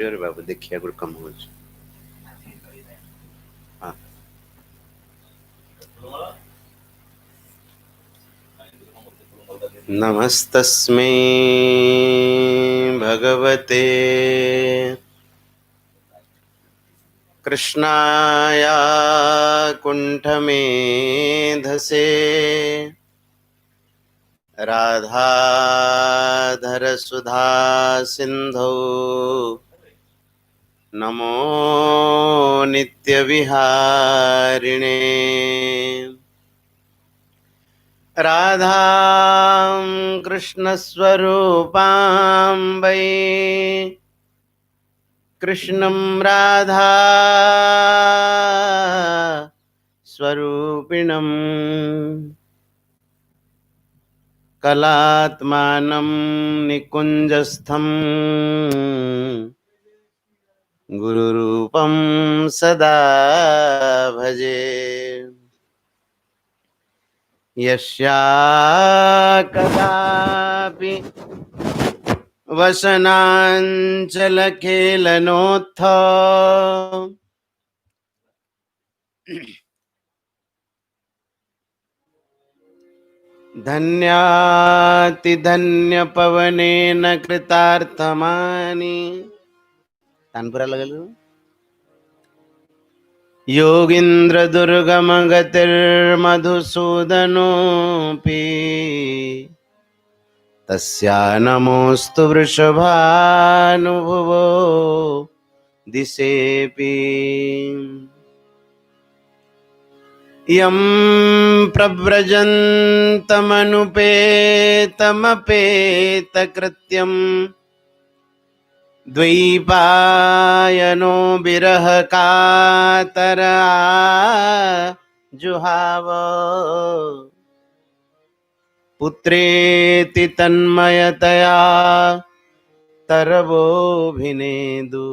बाबू देखिए आगुरी कम हो। हाँ। नमस्तस्मै भगवते कृष्णाय कुण्ठमेधसे राधाधरसुधा सिन्धौ नमो नित्यविहारिणे राधां कृष्णस्वरूपां वै कृष्णं राधा स्वरूपिणं कलात्मानं निकुञ्जस्थं गुरुरूपं सदा भजे। यस्या कदापि वसनाञ्चलखेलनोत्थ धन्यातिधन्यपवनेन कृतार्थमानि तानपुरा लगल योगीन्द्रदुर्गमगतिर्मधुसूदनोऽपि तस्या नमोऽस्तु वृषभानुभुवो दिशेऽपि यं प्रव्रजन्तमनुपेतमपेतकृत्यं द्वैपायनो विरहकातर जुहाव पुत्रेति तन्मयतया तरवोऽभिनेदु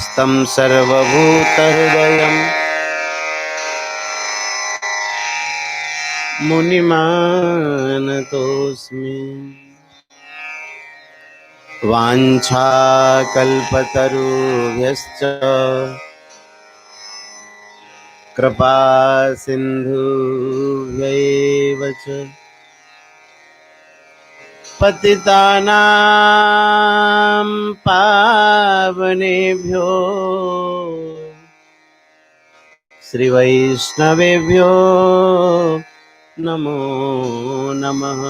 स्तं सर्वभूतहृदयं मुनिमानतोऽस्मि। वाञ्छाकल्पतरुभ्यश्च कृपा सिन्धुभ्यैव च पतितानां पावनेभ्यो श्रीवैष्णवेभ्यो नमो नमः।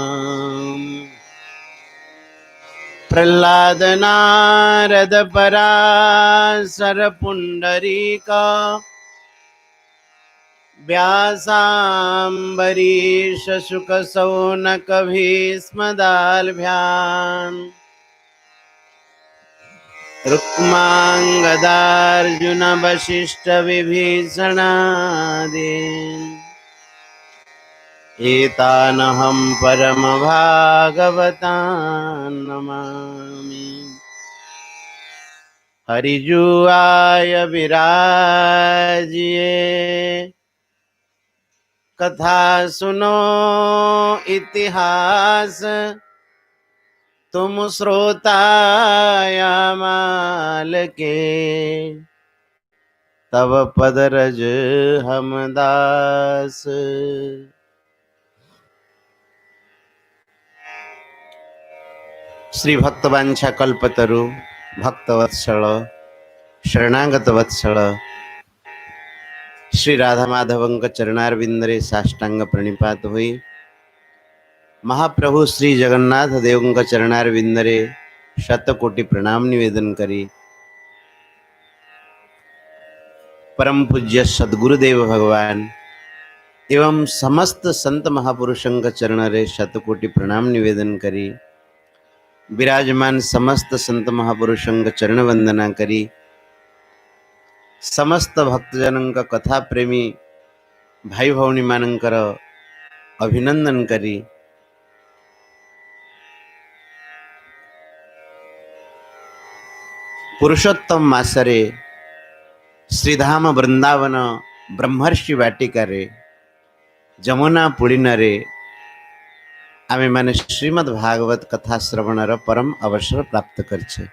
प्रह्लाद नारद पराशर पुंडरीक व्यासाम्बरीश शुक सौनक भीष्मदाल्भ्याम् रुक्माङ्गदार्जुन वसिष्ठ विभीषणादीन् एतानहं परमभागवतान् नमामि। हरिजुआय विराजिए कथा सुनो इतिहास तुम श्रोताया माल के तब पद रज हम दास। श्री भक्तवांछा कल्पतरु भक्तवत्सल शरणागत वत्सल श्री राधा माधवंक चरणारविंदरे साष्टांग प्रणिपात हुई। महाप्रभु श्री जगन्नाथ देवंक चरणारविंदरे शतकोटि प्रणाम निवेदन करी। परम पूज्य सद्गुरुदेव भगवान एवं समस्त संत महापुरुषों का चरण रे शतकोटि प्रणाम निवेदन करी। विराजमान समस्त संत महापुरुषों का चरण वंदना करी। समस्त भक्तजनों का कथा प्रेमी भाई भौणी मानकर अभिनंदन करी। पुरुषोत्तम मासरे श्रीधाम वृंदावन ब्रह्मर्षि वाटिका रे जमुना पुड़ीन रे आमे माने श्रीमद् भागवत कथा श्रवणर परम अवसर प्राप्त करछे।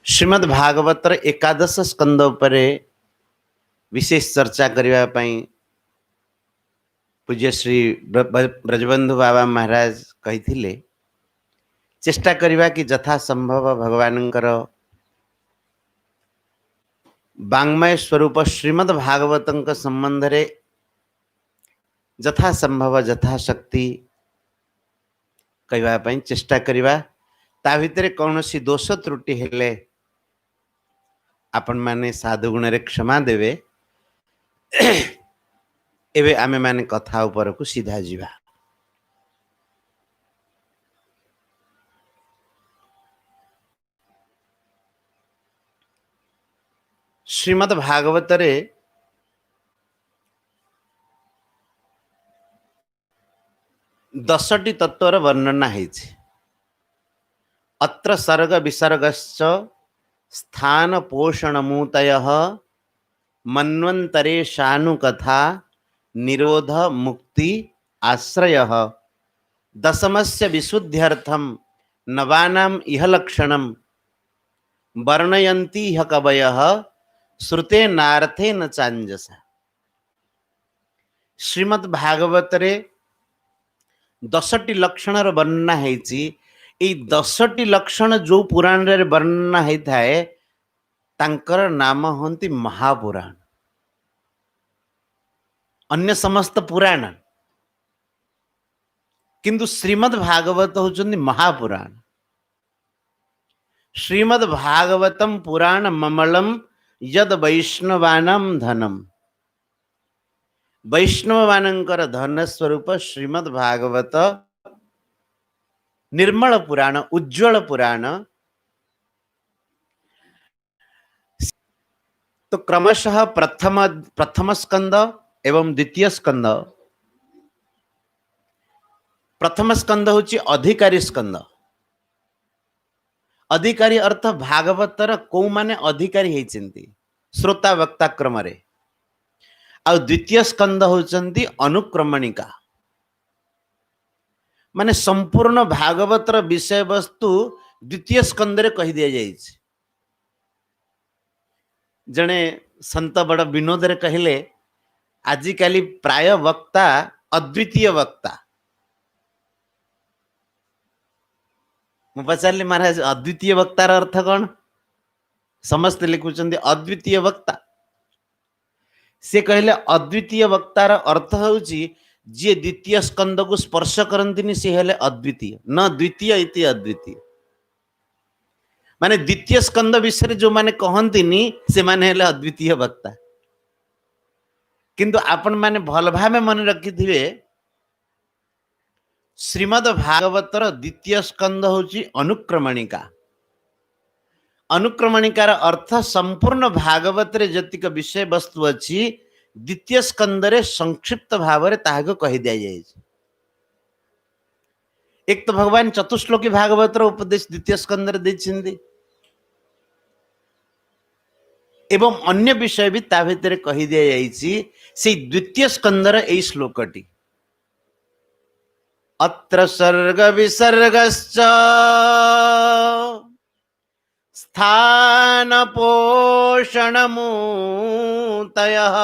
श्रीमद् भागवतर एकादश स्कंद उपरे विशेष चर्चा करने पाई पूज्य श्री ब्रजबंधु बाबा महाराज कही चेष्टा करवा कि यथा संभव भगवानंकर वांग्मय स्वरूप श्रीमद् भागवतंक संबंध रे यथा संभव यथाशक्ति कहवा पाई चेष्टा करवा ता भितर कौन सी दोष त्रुटि हेले आपण माने साधु गुण रे क्षमा देवे। एवं आमे माने कथा ऊपर को सीधा जीवा। श्रीमद् भागवत रे 10टी तत्वर वर्णना है। अत्र सर्ग विसर्गश्च स्थान पोषण मूतयः मन्वन्तरे शानुकथा निरोध मुक्ति आश्रयः दशमस्य विशुद्ध्यर्थम नवानाम इह लक्षणम वर्णयन्ति ह कवयः श्रुते नार्थे न चांजसा। श्रीमद् भागवत रे 10टी लक्षण वर्णना है। 10टी लक्षण जो पुराण रे वर्णना होता है तांकर नाम होंती महापुराण। अन्य समस्त पुराण किंतु श्रीमद् भागवत होचंदी महापुराण। श्रीमद् भागवतम पुराण ममलम यद वैष्णवानां धनम। वैष्णवानंकर धन स्वरूप श्रीमद् भागवत निर्मल पुराण उज्ज्वल पुराण। तो क्रमशः प्रथम स्कंद एवं द्वितीय स्कंद। प्रथम स्कंद होची अधिकारी स्कंद। अधिकारी अर्थ भागवतर को माने अधिकारी होइचंती श्रोता वक्ता क्रम रे। आ द्वितीय स्कंद होचंती अनुक्रमणिका माने संपूर्ण भागवतर विषय वस्तु द्वितीय स्कंद रे कहि दिया जाइछ। जने संत बड़ विनोद रे कहले आजिकाली प्राय वक्ता अद्वितीय वक्ता। मु पचारली महाराज अद्वितीय वक्तार अर्थ कौन? समस्त लिखुचंदी अद्वितीय वक्ता। से कहले अद्वितीय वक्तार अर्थ होची जे द्वितीय स्कंद को स्पर्श करंतिनी से हेले अद्वितीय, न द्वितीय इति अद्वितीय। माने द्वितीय स्कंद विषय जो माने कहंतिनी से माने हेले अद्वितीय वक्ता। किंतु आपण माने भल भावे मन रखिथिबे श्रीमद् भागवतर द्वितीय स्कंद होची अनुक्रमणिका। अनुक्रमणिकार अर्थ संपूर्ण भागवत रे जतिक विषय वस्तु अछि द्वितीय स्कंद रे संक्षिप्त भाव रे ताहाको कहि दिया जाय। एक तो भगवान चतुश्लोकी भागवत रो उपदेश द्वितीय स्कंद रे दैछिंदी एवं अन्य विषय भी ता भितर कहि दिया जायछि। से द्वितीय स्कंद रे एई श्लोकटी अत्र सर्ग विसर्गश्च स्थान पोषण मूतयः।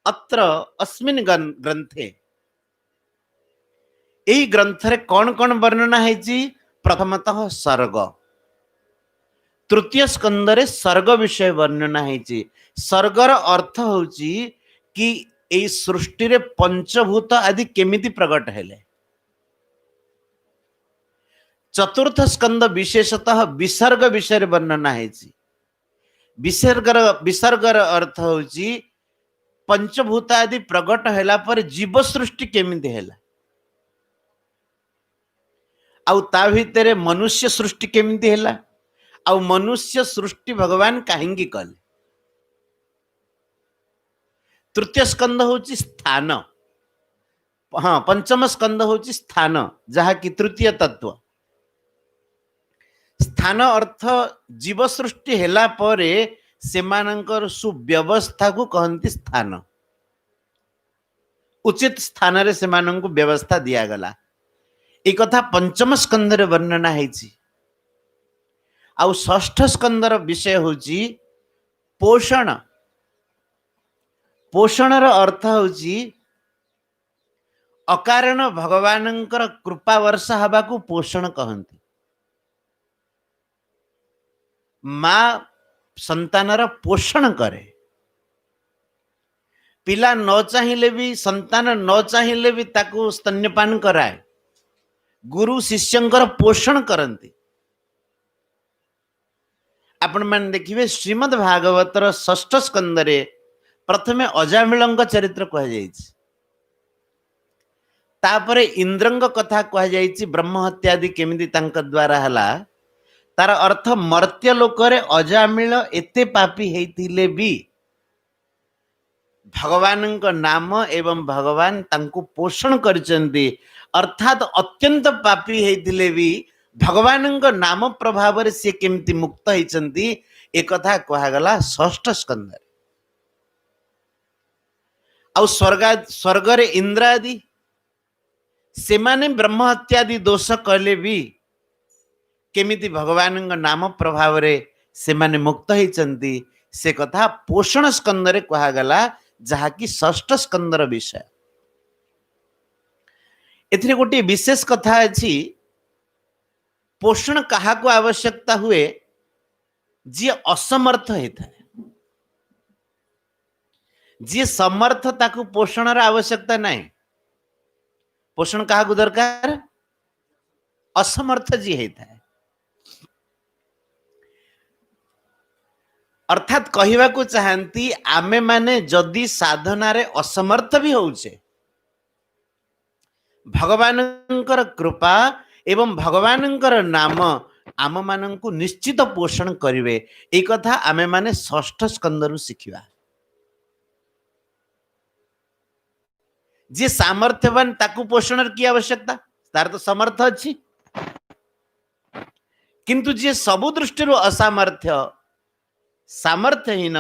अत्र अस्मिन् ग्रंथे एई ग्रंथ रे कौन कौन वर्णना है? प्रथमतः सर्ग। तृतीय स्कंद रे सर्ग विषय वर्णना है। सर्गर अर्थ होची कि एई सृष्टि रे पंचभूत आदि केमिति प्रकट हेले। चतुर्थ स्कंद विशेषतः विसर्ग विषय वर्णना है। विसर्गर अर्थ होची पंचभूत आदि प्रकट होला पर जीव सृष्टि केमिति हेला, आउ ता भितरे मनुष्य सृष्टि केमिति हेला, आउ मनुष्य सृष्टि भगवान काहेंगी कले। तृतीय स्कंद होची स्थान। हाँ पंचम स्कंद होची स्थान जहा कि तृतीय तत्व स्थान अर्थ जीव सृष्टि हेला परे सेमानंकर सुव्यवस्था को कहती स्थान उचित स्थान रे सेमानंकु व्यवस्था दिया गला एक कथा पंचम स्कंद रे वर्णना हेची आउ षष्ठ स्कंदर विषय होची पोषण पोषणर अर्थ होची अकारण भगवानंकर कृपा वर्षा हवा को पोषण कहती माँ संतानर पोषण करे पिला न चाहिए भी संतान न चाहिए भी ताकू स्तन्यपान कराए गुरु शिष्यंकर पोषण करती आपण मैंने देखिए श्रीमद् भागवतर षष्ठ स्कंदरे प्रथमे अजामिल चरित्र कह तापरे इंद्रंग कथा कह ब्रह्म हत्यादि केमिति तांक द्वारा हला तार अर्थ मर्त्य लोकरे अजामिल एते पापी हेतिले भी भगवान नाम एवं भगवान तांको पोषण करचंती अर्थात अत्यंत पापी हेतिले भी भगवान नाम प्रभाव से केमती मुक्त होती एक कथा कहगला षष्ठ स्कंद आउ स्वर्ग रे इंद्र आदि से माने ब्रह्म हत्यादि दोष कले भी केमिति भगवान नाम प्रभाव रे से माने मुक्त होती से कथा पोषण स्कंद रे कहगला जहा कि षष्ठ स्कंदर विषय एथिरे गोटे विशेष कथा अछि पोषण कहा को आवश्यकता हुए जी असमर्थ होता है जी समर्थ ताकू पोषण आवश्यकता नहीं पोषण कहा को दरकार असमर्थ जी होता है अर्थात कहवा को चाहती आमे माने जदि साधना रे असमर्थ भी होउछे भगवानंकर कृपा एवं भगवानंकर नाम आम मानंकु निश्चित पोषण करिवे ए कथा आमे माने षष्ठ स्कंदरु शिखिबा जे सामर्थ्यवान ताकू पोषण की आवश्यकता तार तो समर्थ अछि किंतु जे सबु दृष्टि असामर्थ्य सामर्थ्यहीन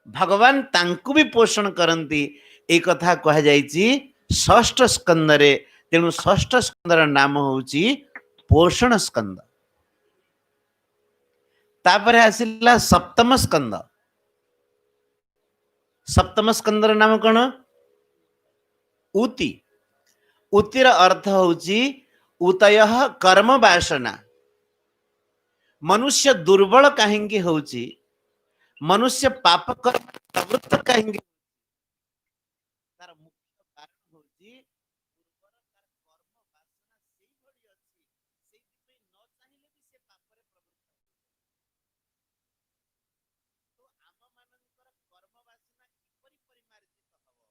भगवान तांकु भी पोषण करती एक कथा कह जाइछि षष्ठ स्कंदरे तेणु षष्ठ स्कंदर नाम होउछि पोषण स्कंद तापर आसिला सप्तम स्कंद सप्तम स्कंदर नाम कौन उति उतिर अर्थ होउछि उतयः कर्म वासना मनुष्य दुर्बल काहेकि होउछि मनुष्य पाप कर्म प्रवृत्त काहेकि तार मुख्य कारण होउछि दुर्बल तार कर्म वासना सेई भली अछि सेई पे न चाहिले भी से पाप रे प्रवृत्त तो आम मानकर कर्म वासना किपरि परिमार्जित हबो आमे माने किपरि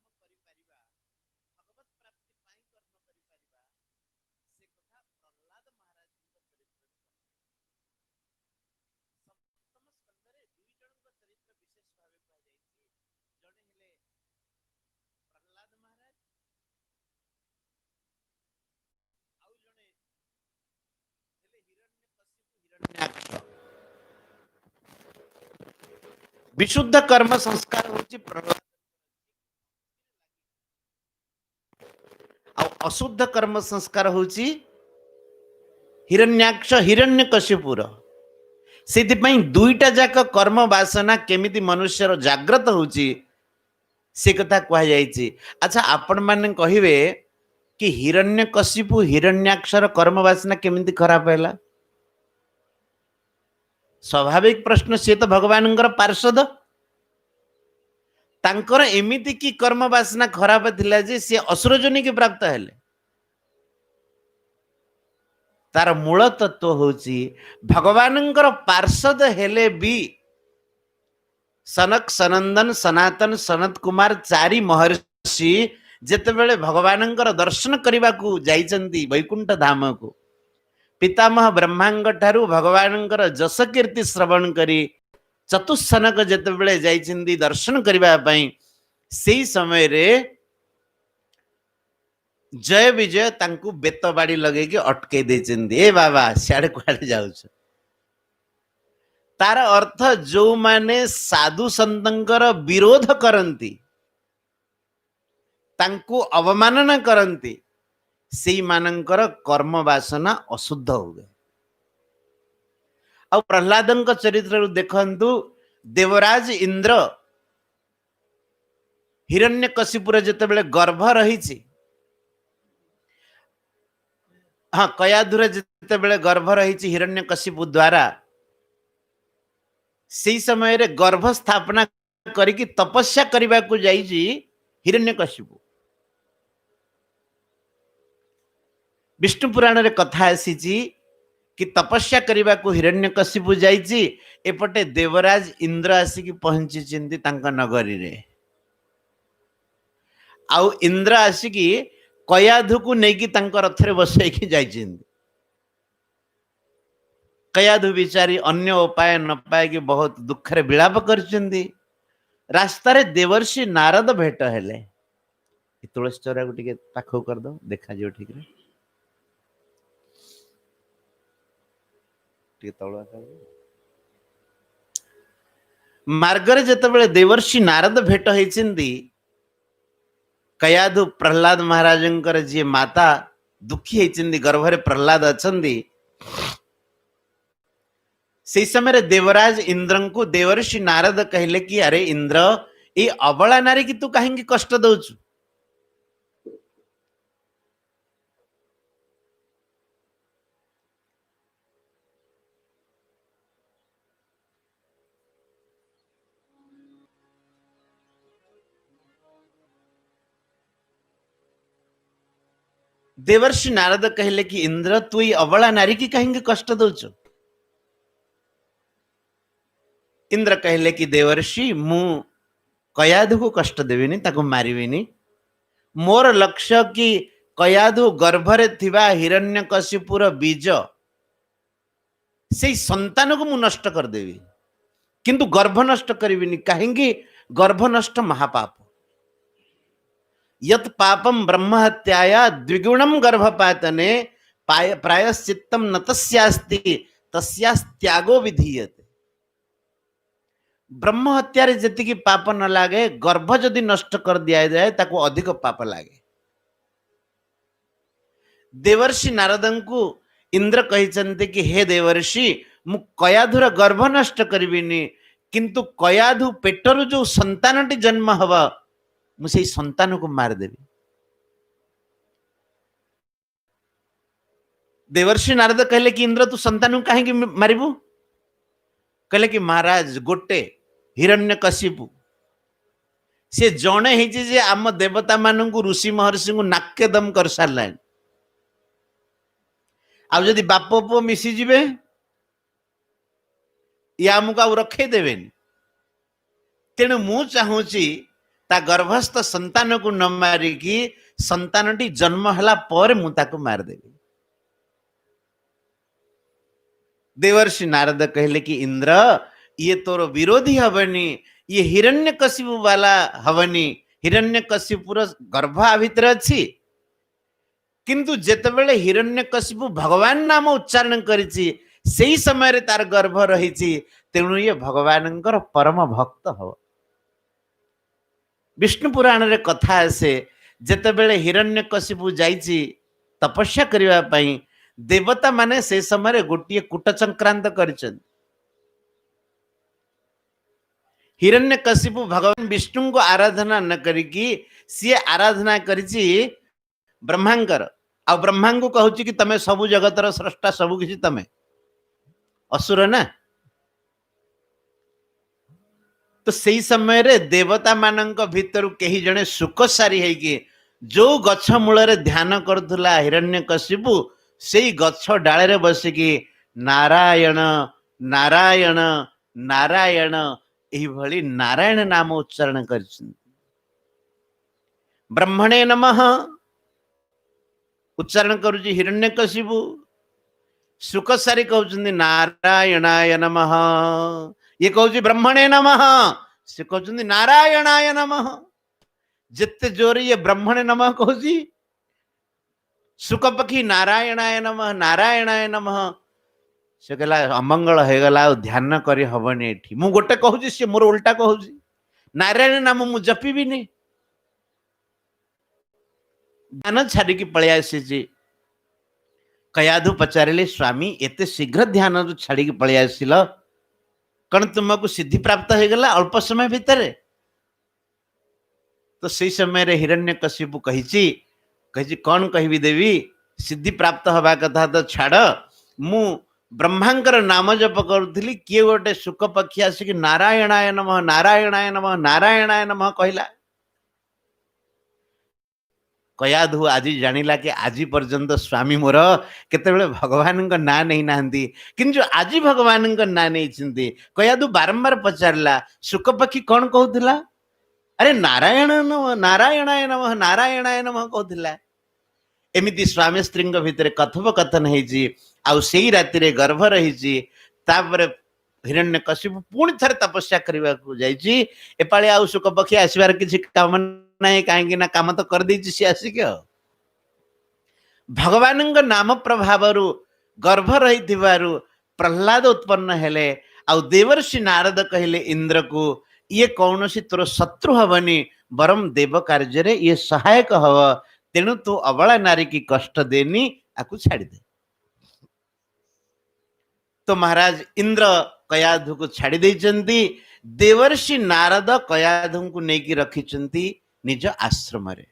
विशुद्ध कर्म करि परिबा भगवत प्राप्ति पाई कर्म करि परिबा से कथा प्रहलाद महाराज चरित्र सप्तम स्कंदरे दुई जनक चरित्र विशेष भावे कह जाइछि जने हेले प्रहलाद महाराज आउ जने हेले हिरण्यकशिपु हिरण्याक्ष विशुद्ध कर्म संस्कार होछि प्रहलाद आउ अशुद्ध कर्म संस्कार होछि हिरण्याक्ष हिरण्यकशिपुर सेथिपाई दुईटा जाक कर्म वासना केमिति मनुष्यर जागृत होउछि से कथा कह जाइछि अच्छा आपण माने कहिवे कि हिरण्यकशिपु हिरण्याक्षर कर्म वासना केमिति खराब हैला स्वाभाविक प्रश्न से तो भगवानंकर पार्षद तांकर एमिति की कर्म वासना खराब थिला जे से असुर जोनि के प्राप्त हेले तार मूल तत्व होची भगवानंकर पार्षद हेले भी सनक सनंदन सनातन सनत कुमार चारि महर्षि जेतेबेले भगवानंकर दर्शन करने को जाइचंती वैकुंठ धाम को पितामह ब्रह्मांग ठारू भगवानंकर जस कीर्ति श्रवण करी चतुस्सनक जेतेबेले जाइचंती दर्शन करबा पई से समय रे जय विजय तांकु बेत बाड़ी लगे कि अटके देचंदी ए बाबा सियाड़े कुआड़े जाउछ तार अर्थ जो माने साधु संतंकर विरोध करंती तांकु अवमानना करंती सेई मानंकर कर्म वासना अशुद्ध हुए आ प्रहलादंक चरित्र देखंतु देवराज इंद्र हिरण्यकशिपुर जते बेले गर्भ रही हाँ कयाधुर जते बेले गर्भ रही हिरण्यकशिपु द्वारा से समय रे गर्भ स्थापना करिकी तपस्या करने को जाइए हिरण्यकशिपु विष्णु पुराण रे कथा आसी कि तपस्या करने को हिरण्यकशिपु जाइए एपटे देवराज इंद्र आसिक पहुंची नगरी रे आउ इंद्र आसिक कयाधु को लेकिन रथ में बसैकी जाइए कयाधु बिचारी अन्य उपाय न पाए कि बहुत दुख रे विलाप कर रास्ता रे देवर्षि नारद भेट हेले तुलसी चौरा को टिके पाखो कर दो देखा जो ठीक रे टिके तळवा कर मार्ग रे जते बेले देवर्षि नारद भेट हेचिंदी कयाधु प्रहलाद महाराजंकर जी माता दुखी हेचिंदी गर्भ रे प्रहलाद अछंदी से समय देवराज इंद्र को देवर्षि नारद कहले कि अरे इंद्र ये अबला नारी की तू कहीं कष्ट दौचु देवर्षि नारद कहले कि इंद्र तू ये अबला नारी की कहीं कष्ट दौचु इंद्र कहले कि देवर्षि मु कयाधु को कष्ट देविनी ताको मारिविनी मोर लक्ष्य कि कयाधु गर्भरे थिबा हिरण्यकशिपुर बीज से संतान को मु नष्ट कर देवी किंतु गर्भ नष्ट करिविनी कहीं गर्भ नष्ट महापाप यत पापम ब्रह्म हत्याया द्विगुणम गर्भपातने प्रायश्चित्तम न तस्यास्ति तस्यास्त्यागो विधीयते ब्रह्म हत्या जी पाप न लगे गर्भ जदि नष्ट कर दिया जाए ताको अधिक पाप लगे देवर्षि नारदन को इंद्र कहते कि हे देवर्षि मु कयाधुर गर्भ नष्ट करिविनी किंतु कयाधु पेटर जो संतानटी जन्म हवा मुझे संतान को मारदेवी देवर्षि नारद कहले कि इंद्र तू संतान को कहीं मारिबू कहले कि महाराज गोटे हिरण्यकशिपु से जड़े हे आम देवता मान ऋषि महर्षि को नाके दम कर सारे आदि बाप पुओ मिशीजे ये आमको आ रखेदेवे तेणु मु चाहूची ता गर्भस्थ संतान को न मारिकी संतानटी जन्म हला पर मु ताको मारदेवी देवर्षि नारद कहले कि इंद्र ये तोर विरोधी हवनी ये हिरण्यकशिपु वाला हवनी हिरण्यकशिपुर गर्भ आ भितर अछि किंतु जेतेबेले हिरण्यकशिपु भगवान नाम उच्चारण करिछि सेही समय रे तार गर्भ रहिछि तेणु ये भगवानंकर परम भक्त हव विष्णु पुराण रे कथा आसे जेतेबेले हिरण्यकशिपु जाइछि तपस्या करिवा पई देवता माने से समय गोटे कूट संक्रांत करिछन हिरण्यकशिपु भगवान विष्णु को आराधना न करिकी सी आराधना करिछि ब्रह्मांकर आ ब्रह्मा को कहूची कि तमे सबु जगतर स्रष्टा सबु किछि तमे असुर ना तो सही समय रे देवता मानक भितर कही जने सुखसारी है कि जो गछ मूल रे ध्यान करथुला हिरण्यकशिपु सेई गछ डाले रे बसिकी नारायण नारायण नारायण एही भली नारायण नाम उच्चारण करछन ब्रह्मणे नमः उच्चारण करूची हिरण्यकशिपु सुखसारी कहउछन नारायणाय नमः ये कहउची ब्रह्मणे नमः से कहउछन नारायणाय नमः जिते जोर ये ब्रह्मण नमः कहूँ सुख पक्षी नारायणाय नमः नारायणाय नमः से कहला अमंगल हो गला ध्यान करी हबनी एठी मु गोटे कहूँ सी मोर उल्टा कहूँ नारायण नाम मु जपिबी नहीं ध्यान छाड़ी पलि आसी कयाधु पचारे स्वामी एते शीघ्र ध्यान छाड़ी पलि आसिल कण तुमको सिद्धि प्राप्त हो गला अल्प समय भितर तो से समय हिरण्यकशिपु कही कौन कहबी देवी सिद्धि प्राप्त हवा कथा तो छाड़ मु ब्रह्मांकर नाम जप करुली किए गोटे सुख पक्षी आसिक नारायणाय नमः नारायणाय नमः नारायणाय नमः कहला कयाधु आज जानिला कि आज पर्यंत स्वामी मोर केते भगवान का ना नहीं नांती किंतु आज भगवान का ना नहीं कयाधु बारंबार पचारला सुख पक्षी कौन कहूला अरे नारायण नमः नारायणाय नमः नारायणाय नमः कहूला एमिति स्वामी स्त्री भितर कथोपकथन होती आई राति रे गर्भ रही हिरण्य कशिपु पुणी थे तपस्या करने को जापाली आउ सुख पक्षी आसबार किसी काम ना कहीं ना काम तो कर सी आसिक भगवान नाम प्रभाव गर्भ रही प्रह्लाद उत्पन्न हेले आउ देवर्षि नारद कहले इंद्र को ये कौन सी तोर शत्रु हबनी बरम देव कार्य ये सहायक हव तेणु तू अबला नारी की कष्ट देनी आकु छाड़ी दे तो महाराज इंद्र कयाधु को छाड़ी देइचंती देवर्षि नारद कयाधु को नेकी रखिचंती निज आश्रम रे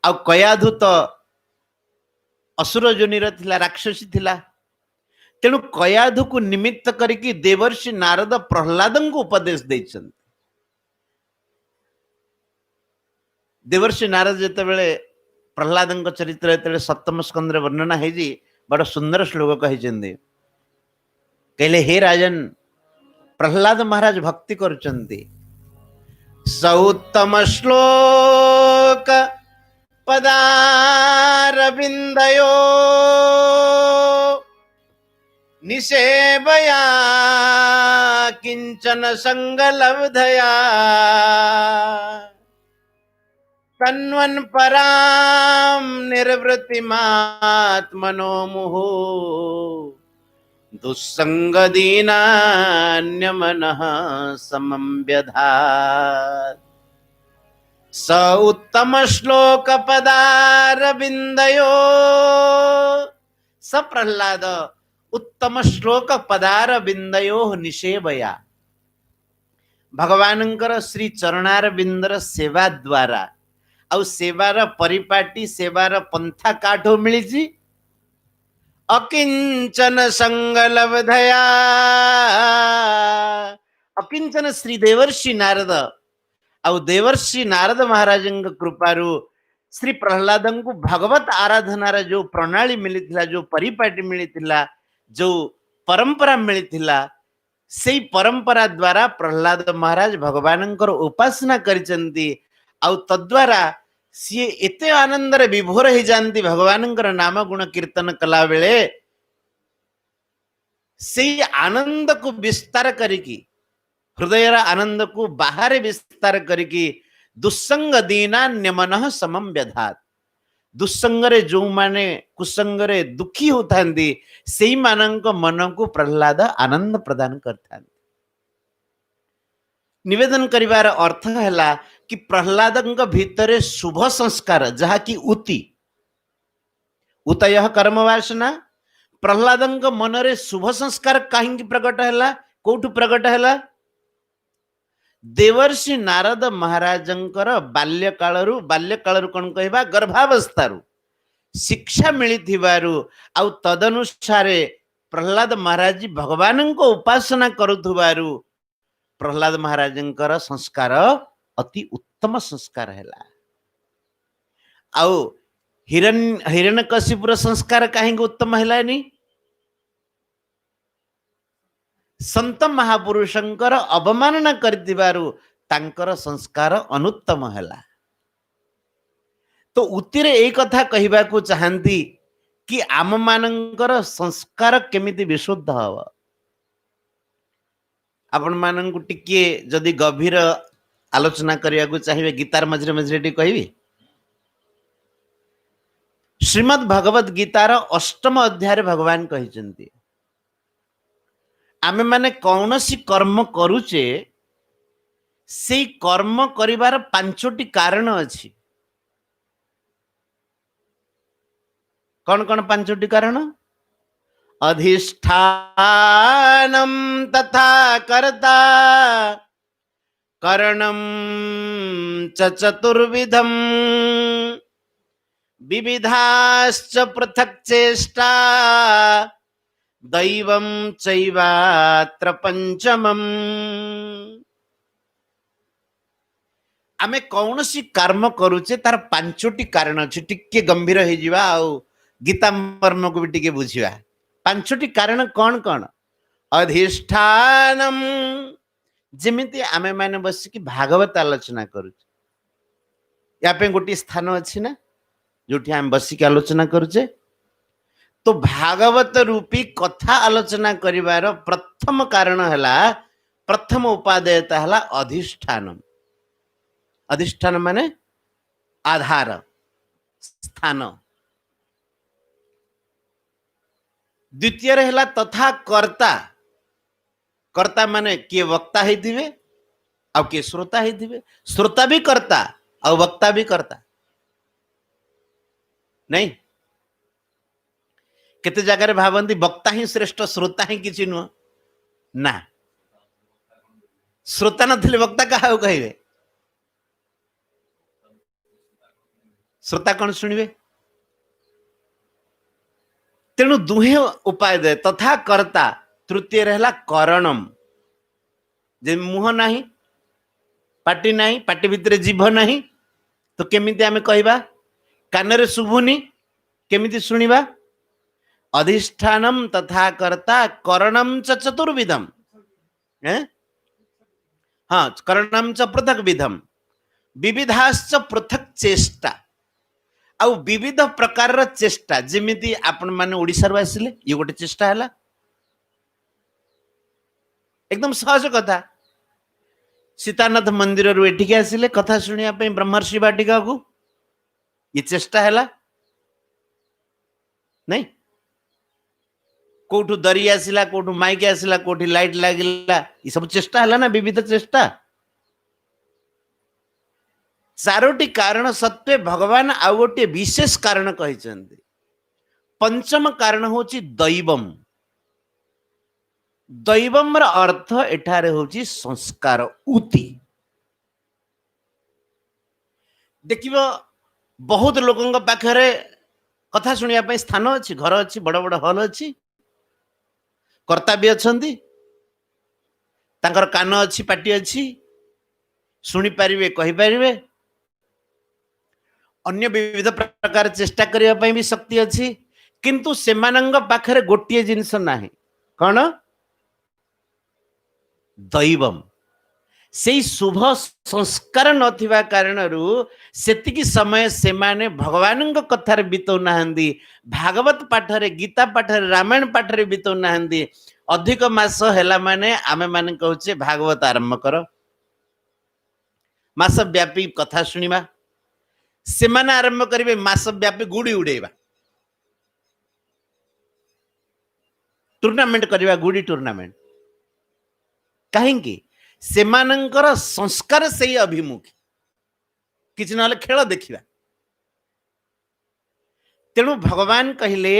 आ कयाधु तो असुर जोनिर थिला राक्षसी थिला तेणु कयाधु को निमित्त करके देवर्षि नारद प्रह्लाद को उपदेश देइचंती देवर्षि नारद जिते बड़े प्रह्लाद चरित्र जो सप्तम स्कंद वर्णना है बड़ सुंदर श्लोक कहते कहले हे राजन प्रह्लाद महाराज भक्ति करुचंती सौत्तम श्लोक पदारविंदयो निसेवया किंचन संगलब्धया तन्वन पराम निर्वृतिमात्मनो मुहु दुस्संग दीनान्यमनः समं व्यधात् स उत्तम श्लोक पदारविंदयो स प्रह्लाद उत्तम श्लोक पदारविंदयो निषेवया भगवानंकर श्री चरणारविंदर सेवा द्वारा आउ सेवार परिपाटी सेवार पंथा काठो मिली अकिंचन संगलब्धया अकिंचन श्री देवर्षि नारद आउ देवर्षि नारद महाराज कृपारू श्री प्रह्लाद को भगवत आराधनार जो प्रणाली मिली जो परिपाटी मिली जो परंपरा मिली से परंपरा द्वारा प्रह्लाद महाराज भगवान उपासना करिसेंती आउ तद्वारा सी एते आनंद रे विभोर हो जाती भगवान नाम गुण कीर्तन कला बेले से आनंद को विस्तार करिकी हृदय आनंद को बाहर विस्तार करिकी दुस्संग दीनान्यमन समम व्यधात दुस्संग रे जो माने कुसंग रे दुखी होता से मानक मन को प्रह्लाद आनंद प्रदान करता निवेदन करिवार अर्थ है कि प्रह्लाद भितर शुभ संस्कार जहा कि उति उतय कर्म वासना प्रह्लाद मन रे शुभ संस्कार कहीं प्रकट है कौटु प्रकट है देवर्षि नारद महाराजंकर बाल्यकालरू कौन कहबा गर्भावस्थारू शिक्षा मिली आउ तदनुसार प्रह्लाद महाराज भगवान को उपासना करुथुबारू प्रह्लाद महाराजंकर संस्कार अति उत्तम संस्कार है आउ हिरण्यकशिपुर संस्कार कहीं उत्तम है संत महापुरुषंकर अवमानना करतिबारु तांकर संस्कार अनुत्तम है तो उतिरे एक कथा कहबा को चाहती कि आम मानकर संस्कार केमिति विशुद्ध हव आपण मानन टिके जदि गभीर आलोचना करने को चाहिए गीतार मझे मझे कहबी श्रीमद् भगवद गीतार अष्टम अध्याय भगवान कहते आमे माने कौन सी कर्म करुचे से कर्म करिवार पांचोटी कारण अच्छी कौन कौन पांचोटी कारण अधिष्ठानम तथा कर्ता करणम च चतुर्विधम विविधाश्च पृथक् चेष्टा दैवं चैवात्र पंचमम् आमे कौन सी कर्म करुचे तार पांचोटी कारण अच्छी टिके गंभीर हो जिवा आउ गीता मर्म को भी टिके बुझिवा पांचोटी कारण कौन कौन अधिष्ठानम जेमिति आमे माने बस की भागवत आलोचना करुचे या पे गोटी स्थान अच्छी ना जोठी आम बसिक आलोचना करुचे तो भागवत रूपी कथा आलोचना करिवार प्रथम कारण हला प्रथम उपादेयता हला अधिष्ठान अधिष्ठान माने आधार स्थान द्वितीय हला तथा कर्ता कर्ता माने किए वक्ता ही दिवे आ किए श्रोता ही दिवे श्रोता भी कर्ता आ वक्ता भी कर्ता नहीं केते जगह भावंती वक्ता ही श्रेष्ठ श्रोता ही किसी नुह ना श्रोता न वक्ता क्या कहे श्रोता कौन शुणवे तेणु दुहे उपाय दे तथा कर्ता तृतीय रहला करणम जे मुह नहीं पाटी नहीं पाटी भितर जीभ नहीं तो केमिति आमे कहबा कानरे शुभुनी केमिति शुणिबा अधिष्ठानम तथा कर्ता करणम च चतुर्विधम हाँ करणम च पृथक विधम विविधाश्च पृथक चेष्टा आउ विविध प्रकार चेष्टा जेमिति आपण माने ओडिसा रो आसिले ये गोटे चेष्टा हला एकदम सहज कथा सीतानाथ मंदिर रो एठिके आसिले कथा सुनिया पे ब्रह्मर्षि वाटिका को ये चेष्टा हला नहीं कोठु दरी आसिला कोठु माइक आसिला कोठी लाइट लागिला ये सब चेष्टा हला ना विविध चेष्टा चारोटी कारण सत्वे भगवान आउ गोटे विशेष कारण कहते पंचम कारण होची दैवम दैवम र अर्थ एठारे होची संस्कार उति देखिबो बहुत लोकंग पाखरे कथा सुनिया पे स्थान अच्छी घर अच्छी बड़ बड़ हॉल अच्छी कर्ता भी अछंती तांकर कान अच्छी पाटी अच्छी सुनी पारिबे कहि पारिबे अन्य विविध प्रकार चेष्टा करने ପାଇଁ भी शक्ति अच्छी किंतु सेमानंग पाखरे गोटिए जिनिस नाही कौन दैवम से शुभ संस्कार नथिबा कारणरू सेतिकी समय से माने भगवान कथार बितौ नाहंदी भागवत पाठरे गीता पाठरे रामायण पाठरे बितौ नाहंदी अधिक मास हैला माने आमे माने कहूचे भागवत आरंभ कर मास व्यापी कथा सुनिबा से माने आरंभ करिवे मास व्यापी गुड़ी उड़ेबा टूर्नामेंट करिवा गुड़ी टूर्नामेंट कहीं सेमानंकर संस्कार से अभिमुखी किछ नले खेल देखिबा तेणु भगवान कहले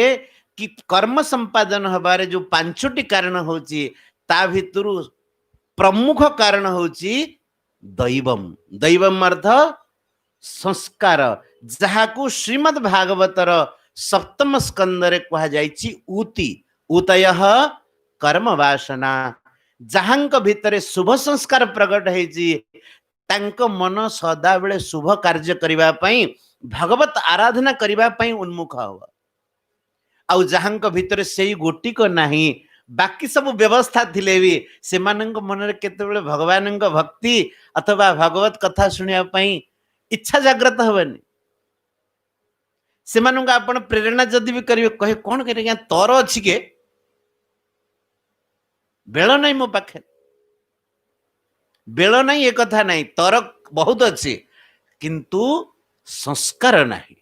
कि कर्म संपादन हबारे जो पांचोटी कारण होची ता भितरु प्रमुख कारण होची दैवम दैवम अर्थ संस्कार जहाकू श्रीमद् भागवतर सप्तम स्कंदरे कहा जायछि उति उतयः कर्म वासना जहांक भितरे शुभ संस्कार प्रकट होइछि तांको मन सदा बेले शुभ कार्य करिबा पई भगवत आराधना करिबा पई उन्मुख हो आउ जहांक भितरे सेई गोटी को नाही बाकी सब व्यवस्था थिले भी सेमानंक मनरे केतेबेले भगवानंक भक्ति अथवा भगवत कथा सुनिया पई इच्छा जागृत हबनी सेमानंक आपण प्रेरणा जदि भी करिवे कहे कोन करे तोर अछि के बेल नहीं मो पाखे बेल नहीं एक कथा नहीं, तर बहुत अच्छी किंतु संस्कार नहीं।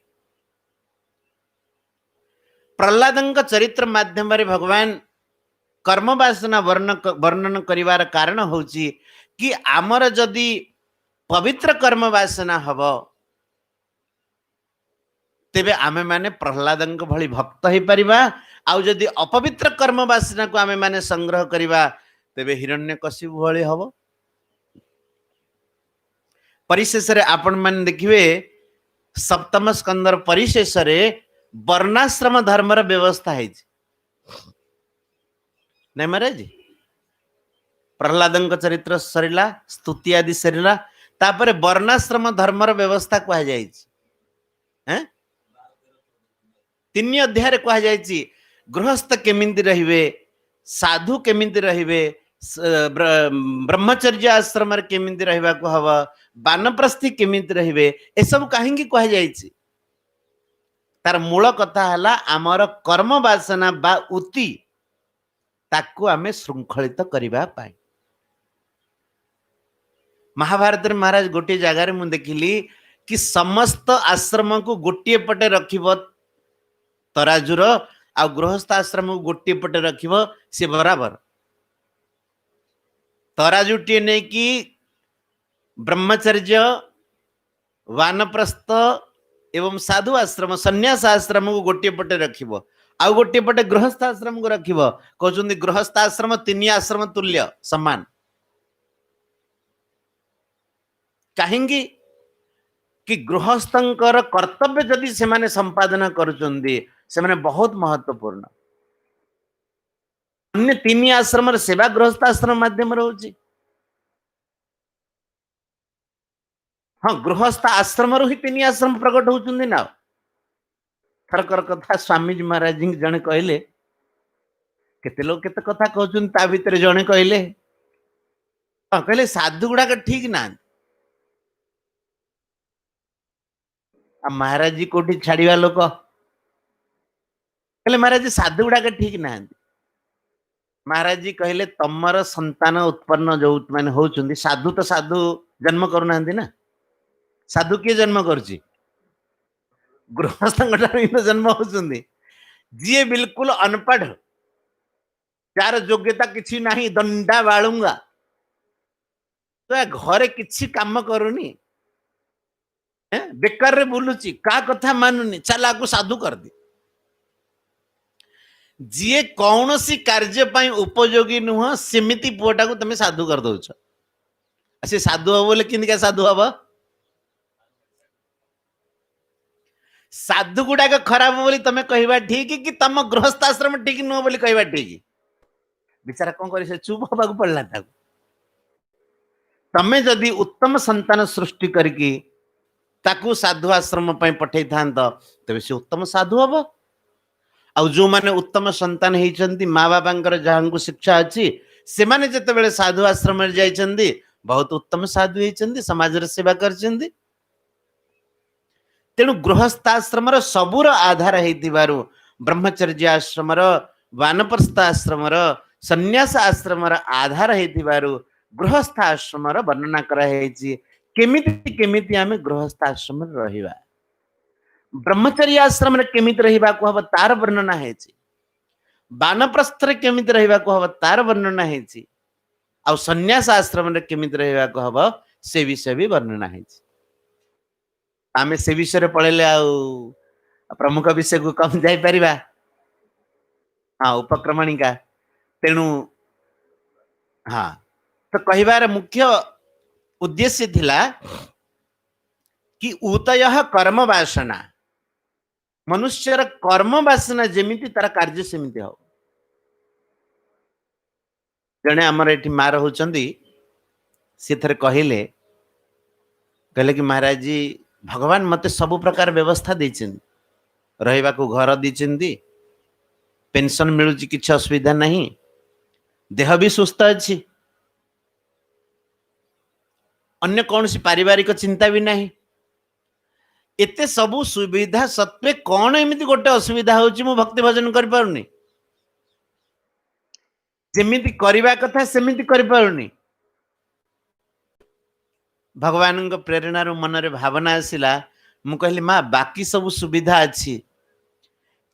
प्रहलाद चरित्र माध्यम भगवान कर्म वासना वर्णन करिवार कारण होची कि आमर जदि पवित्र कर्म वासना हब तेबे आमे माने प्रहलाद भली भक्त हो पारिबा। आउ जदि अपवित्र कर्म वासना को आमे माने संग्रह करिबा तेबे हिरण्यकशिपु भली हब। परिशेष रे आपण माने देखिबे सप्तम स्कंदर परिशेष रे वर्णाश्रम धर्मर व्यवस्था है नहीं महाराज। प्रहलाद चरित्र सरिला, स्तुति आदि सरिला, तापर वर्णाश्रम धर्मर व्यवस्था कह जाए। तीन अध्याय कह जाए गृहस्थ केमिति रहिबे, साधु केमिति रहिबे, ब्रह्मचर्य आश्रम केमिति रहिबा को हवा, बानप्रस्थी केमिति रहिबे, ए सब कहीं कह जाए। तार मूल कथा हला आमर कर्म वासना बा उति ताकू आमे श्रृंखलित करिबा पाई। महाभारत रे महाराज गोटे जगार मु देखिली कि समस्त आश्रम को गोटे पटे रखिब तराजुर, आ गृहस्थ आश्रम को गोटे पटे रखिब से बराबर। तराजुटी नहीं कि ब्रह्मचर्य, वानप्रस्थ एवं साधु आश्रम, संन्यास आश्रम को गोटे पटे रखिब, आउ गोटे पटे गृहस्थ आश्रम को रखिब। कहते गृहस्थ आश्रम तीन आश्रम तुल्य समान। कहीं कि गृहस्थंकर कर्तव्य जदि से माने संपादन करुचंदी से माने बहुत महत्वपूर्ण। अन्य तीन आश्रम सेवा गृहस्थ आश्रम माध्यम रोची। हाँ, गृहस्थ आश्रम ही तीन आश्रम प्रकट होचंदी ना। थरकर कथा स्वामीजी महाराज जी जने कहले, केते लोग केते कथा कहउचन ता भीतर जने कहले, हाँ कहले साधु गुड़ा का ठीक ना। आ महाराज जी कोठी छाड़िया लोक कहले महाराज जी साधु गुड़ा का ठीक ना। महाराज जी कहले तमर संतान उत्पन्न जो माने होचंदी, साधु तो साधु जन्म करू ना। साधु किए जन्म करची? गृहस्थ जन्म होचंदी। जी बिल्कुल अनपढ़, जार योग्यता किसी नहीं, दंडा बालुंगा, तो घरे किसी काम करूनी, बेकार रे बुलुची, का कथा मानुनी, चल आगु साधु कर दी। जी कौन सी कार्य पाई उपयोगी नुह सेमिति पुअटा को तमे साधु कर दउछ। से साधु हो बोले किंदिका साधु हब? साधु गुड़ाक खराब बोली तमे कहवा ठीक कि तम गृहस्थ आश्रम ठीक नुह बोली कहवा ठीक? बेचारा कौन करे से चुप होबाक पड़ला। तमे जदि उत्तम संतान सृष्टि करके ताकू साधु आश्रम पई पठै थांत तबे से उत्तम साधु हब। आ जो माने उत्तम संतान हेचंती माँ बापांकर जहां शिक्षा अच्छी से माने जते बेले साधु आश्रम रे जाइचंदी बहुत उत्तम साधु हेचंती, समाज रे सेवा करचंदी। तेणु गृहस्थाश्रम सबूर आधार हेतिबारु ब्रह्मचर्य आश्रम, वानप्रस्थ आश्रम, संन्यास आश्रम आधार हेतिबारु गृहस्थ आश्रम वर्णना करा हेची। केमिति केमिति आमे गृहस्थ आश्रम रहिबा, ब्रह्मचर्य आश्रम रे केमिति रहिबा को हब तार वर्णना हेची, वानप्रस्थ रे केमिति रहिबा को हब तार वर्णना हेची, आ संन्यास आश्रम रे केमिति रहिबा को हब से विषय भी वर्णना हेची। आमे से विषय रे पळेले आ प्रमुख विषय को कम जाई परिबा। हाँ, उपक्रमणिका। तेणु हाँ, तो कहिबार मुख्य उद्देश्य थिला कि उतयः कर्म वासना, मनुष्यर कर्म वासना जेमिति तार कार्य सेमिति हो। जने हमर एठी मार होचंदी से थरे कहले कि महाराज जी भगवान मते सब प्रकार व्यवस्था देछन, रहइबा को घर दिचंदी, पेंशन मिलुची, किछ असुविधा नहीं, देह भी सुस्थ अछि, अन्य कौन सी पारिवारिक चिंता भी नहीं। एते सबु सुविधा सत्वे कौन एमिति गोटे असुविधा होची मु भक्ति भजन कर पारुनी, जेमिति करिबा कथा सेमिति कर पारुनी। भगवान प्रेरणा मन रे भावना आसिला मु कहली माँ बाकी सब सुविधा अच्छी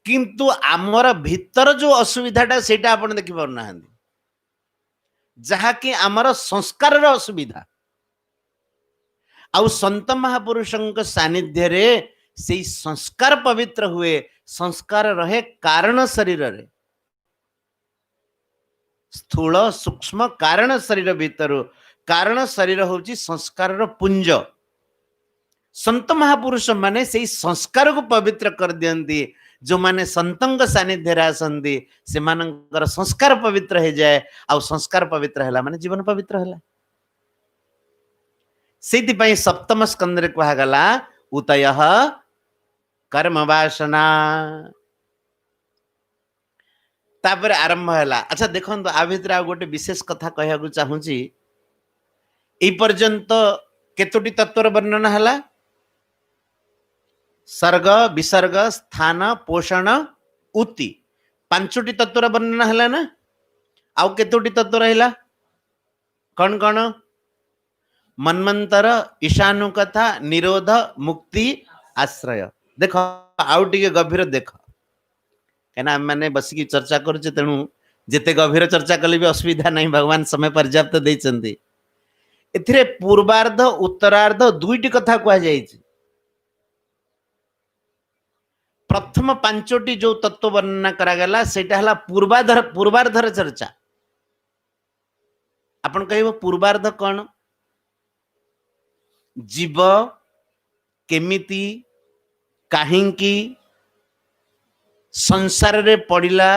किंतु आमर भीतर जो असुविधाटा सेटा आपण देखि पारना जहा कि आमर संस्कार असुविधा आउ संत महापुरुषों सानिध्य रे से संस्कार पवित्र हुए संस्कार रहे कारण शरीर रे स्थूल सूक्ष्म कारण शरीर भीतर कारण शरीर होची संस्कार रो पुंज संत महापुरुष माने से संस्कार को पवित्र कर दियंती जो माने संतंग सानिध्य आसंती से मानकर संस्कार पवित्र हो जाए आ संस्कार पवित्र है माने जीवन पवित्र है से सप्तम स्कंद रे कहगला उतय कर्म वासना तापर आरंभ है। अच्छा देखो आ भितर आ गोटे विशेष कथा कहया चाहूँगी ए पर्यंत केतोटी तत्वर वर्णन है सर्ग विसर्ग स्थान पोषण उति पांचोटी तत्वर वर्णन है ना आउ केतोटी तत्व रहा कौन कौन मन्वंतर ईशानुकथा निरोध मुक्ति आश्रय देख आउ टिके गभीर देख कहीं मैंने बसिकी चर्चा करुचे तेणु जिते गभीर चर्चा कले भी असुविधा नहीं भगवान समय पर्याप्त देइचंती एथिरे पूर्वार्ध उत्तरार्ध दुईटी कथा कह जाइए प्रथम पांचोटी जो तत्व वर्णना करागला सेटा हला पूर्वार्धर चर्चा आपण कहबो पूर्वार्ध कौन जीव केमिति काहिंकी संसार रे पड़िला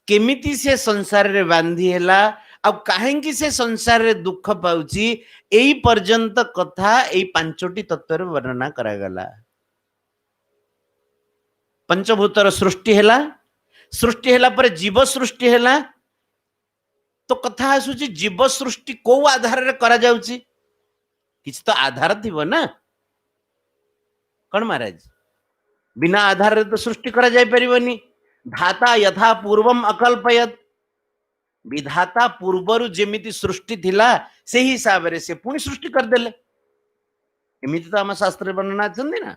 केमिति से संसार रे बांधी हैला अब काहेंकी से संसार रे दुख पाउची एई पर्यंत कथा एई पांचोटी तत्व रे वर्णना करागला पंचभूतर सृष्टि हैला पर जीव सृष्टि हैला तो कथा आसुची जीव सृष्टि को आधार रे करा जाउची किछ तो आधार थिबो ना कौन महाराज बिना आधार रे तो सृष्टि करा जाय परिबनी धाता यथा पूर्वम अकल्पयत विधाता पूर्वरु जेमिति सृष्टि थिला से हिसाब रे से पुणी सृष्टि कर देले एमिति तो हम शास्त्र वर्णना छंदी ना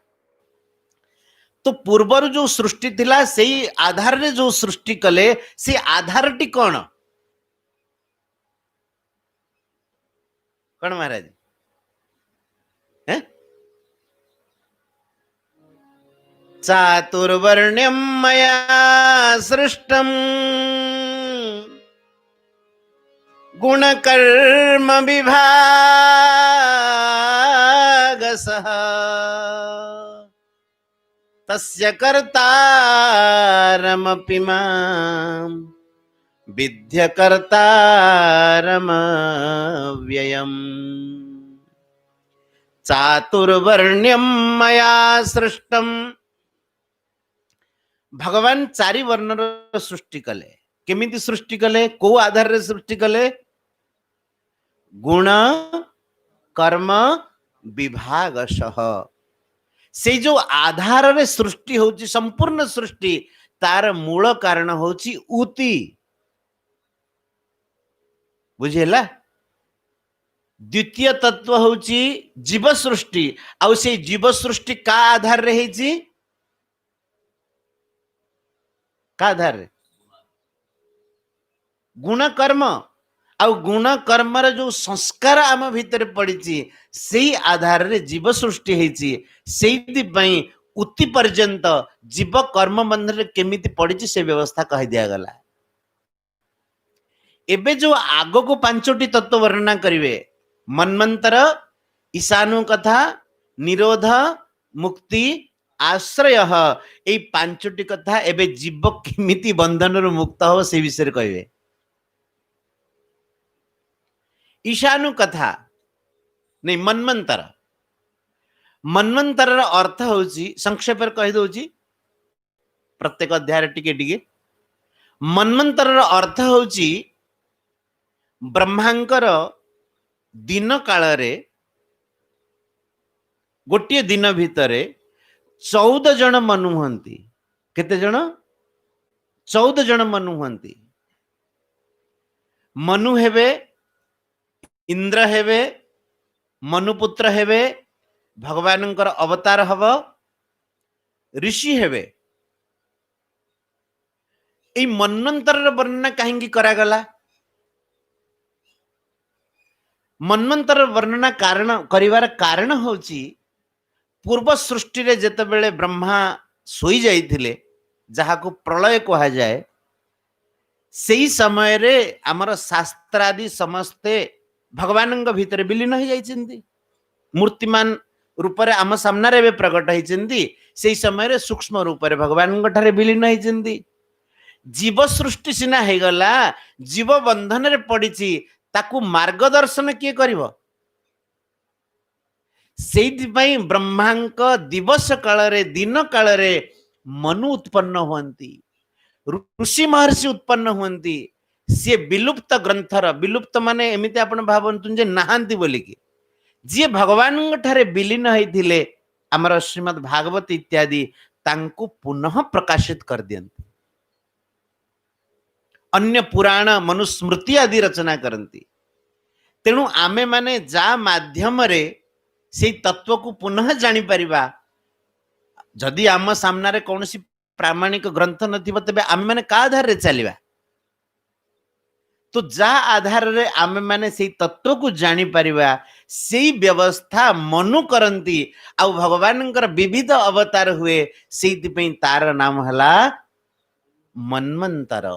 तो पूर्वरु जो सृष्टि थिला सेही आधार रे जो सृष्टि कले से आधारटी कौन कौन महाराज चातुर्वर्ण्यं मया सृष्टं गुणकर्म विभागसः तस्य कर्तारमपि मां विद्य कर्तारमव्ययम् चातुर्वर्ण्यं मया सृष्टं भगवान चारि वर्णर सृष्टि कले केमिति सृष्टि कले को आधार रे सृष्टि कले गुण कर्म विभागशः से जो आधार रे सृष्टि होची संपूर्ण सृष्टि तार मूल कारण होची उति बुझेला द्वितीय तत्व होची जीव सृष्टि आउ से जीव सृष्टि का आधार रे हेची का आधार रे गुण कर्म आउ गुण कर्म रे जो संस्कार आम भीतर पड़ी से आधार रे जीव सृष्टि हेची सेति पई उति पर्यंत जीव कर्म बंधन रे केमिति पड़ी से व्यवस्था कह दिया गला एबे जो आगो को पांचोटी तत्व वर्णना करिवे मन्वंतर ईशानु कथा निरोध मुक्ति आश्रय ए पांचोटी कथा एबे जीव केमिति बंधन रु मुक्त हो से विषय कहबे ईशानु कथा नहीं मन्वंतर मन्वंतर अर्थ होची संक्षेप कहि दोची प्रत्येक अध्याय टिके टिके मन्वंतर अर्थ होची ब्रह्मांकर दिन काल रे गोटे दिन भितरे 14 जन मनु हंती केते जन 14 जन मनु हंती मनु हेबे इंद्र हेबे मनुपुत्र हेबे, भगवानंकर अवतार हब, ऋषि हेबे। ए मन्वंतर वर्णना कहीं करागला? मन्वंतर वर्णना कारण करिवार कारण होची पूर्व सृष्टि रे जेतेबेले ब्रह्मा सोई जाइथिले, जहाको प्रलय कहा जाए, सेई समय रे हमर शास्त्रादि समस्ते भगवानंग भितर विलीन हो जाइछन्ति। मूर्तिमान रूप रे आम सामने रे प्रकट होइछन्ति, सेई समय रे सूक्ष्म रूप रे भगवानंग ठारे विलीन होइछन्ति। जीव सृष्टि सिना हे गला, जीव बंधन रे पड़िछि, ताकू मार्गदर्शन किए करिवो? सेइथिपाई ब्रह्मांक दिवस काल रे, दिन काल रे मनु उत्पन्न हुअन्ति, ऋषि महर्षि उत्पन्न हुअन्ति। सी विलुप्त ग्रंथर, विलुप्त माने एमिति आपण भावन्तु जे नाहांति बोली कि, जे भगवान ठारे विलीन होइथिले हमर श्रीमद् भागवत इत्यादि, तांकु पुनः प्रकाशित कर दियन्ति। अन्य पुराण मनुस्मृति आदि रचना करती। तेणु आमे माने जा माध्यम रे से तत्व को पुनः जानी परिबा। जदि आम सामना रे कौनसी प्रामाणिक ग्रंथ नथिबो, तबे आमे माने का आधार रे चलिबा? तो जा आधार रे आमे माने से तत्व को जानी परिबा, से व्यवस्था मनु करंती। आ भगवानंकर विविध अवतार हुए, सेति पई तार नाम हला मन्वंतर।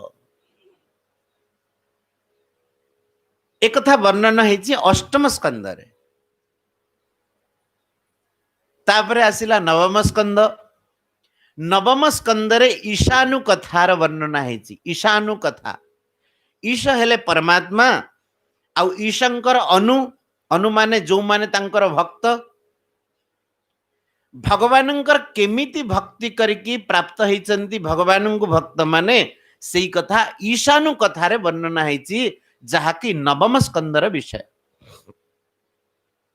एक कथा वर्णन है अष्टम स्कंद रे। तापरे आसिला नवम स्कंद। नवम स्कंद रे ईशानु कथार वर्णन है। ईशानु कथा, ईश हेले परमात्मा, आउ ईशंकर अनु, अनु माने जो माने तांकर भक्त। भगवानंकर केमिति भक्ति करके प्राप्त होइचंती भगवानंकु भक्त माने, सेई कथा ईशानु कथारे वर्णन है, जहाकी नवम स्कंदर विषय।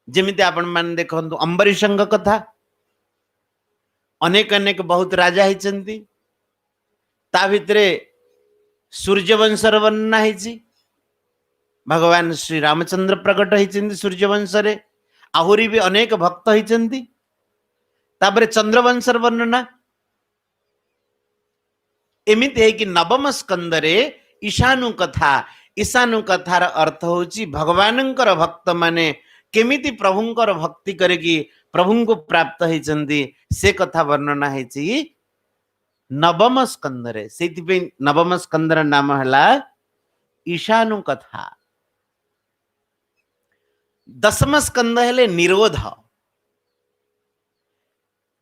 जेमिति आपण मान देखंतु अंबरीशंग कथा, अनेक अनेक बहुत राजा होइचंती, ता भितरे सूर्यवंशर वर्णन है। भगवान श्री रामचंद्र प्रकट होइचंती सूर्यवंश रे, आहुरी भी अनेक भक्त होइचंती। तापरे चंद्रवंशर वर्णना। एमिति है कि नवम स्कंदरे ईशानु कथा। ईशानु कथार अर्थ होची भगवानंकर भक्त माने केमिति प्रभुंकर भक्ति करके प्रभुंको प्राप्त होइचंती, से कथा वर्णना हेची नवम स्कंदरे। सेति नवम स्कंदर नाम हला ईशानु कथा। दशम स्कंद हेले निरोध।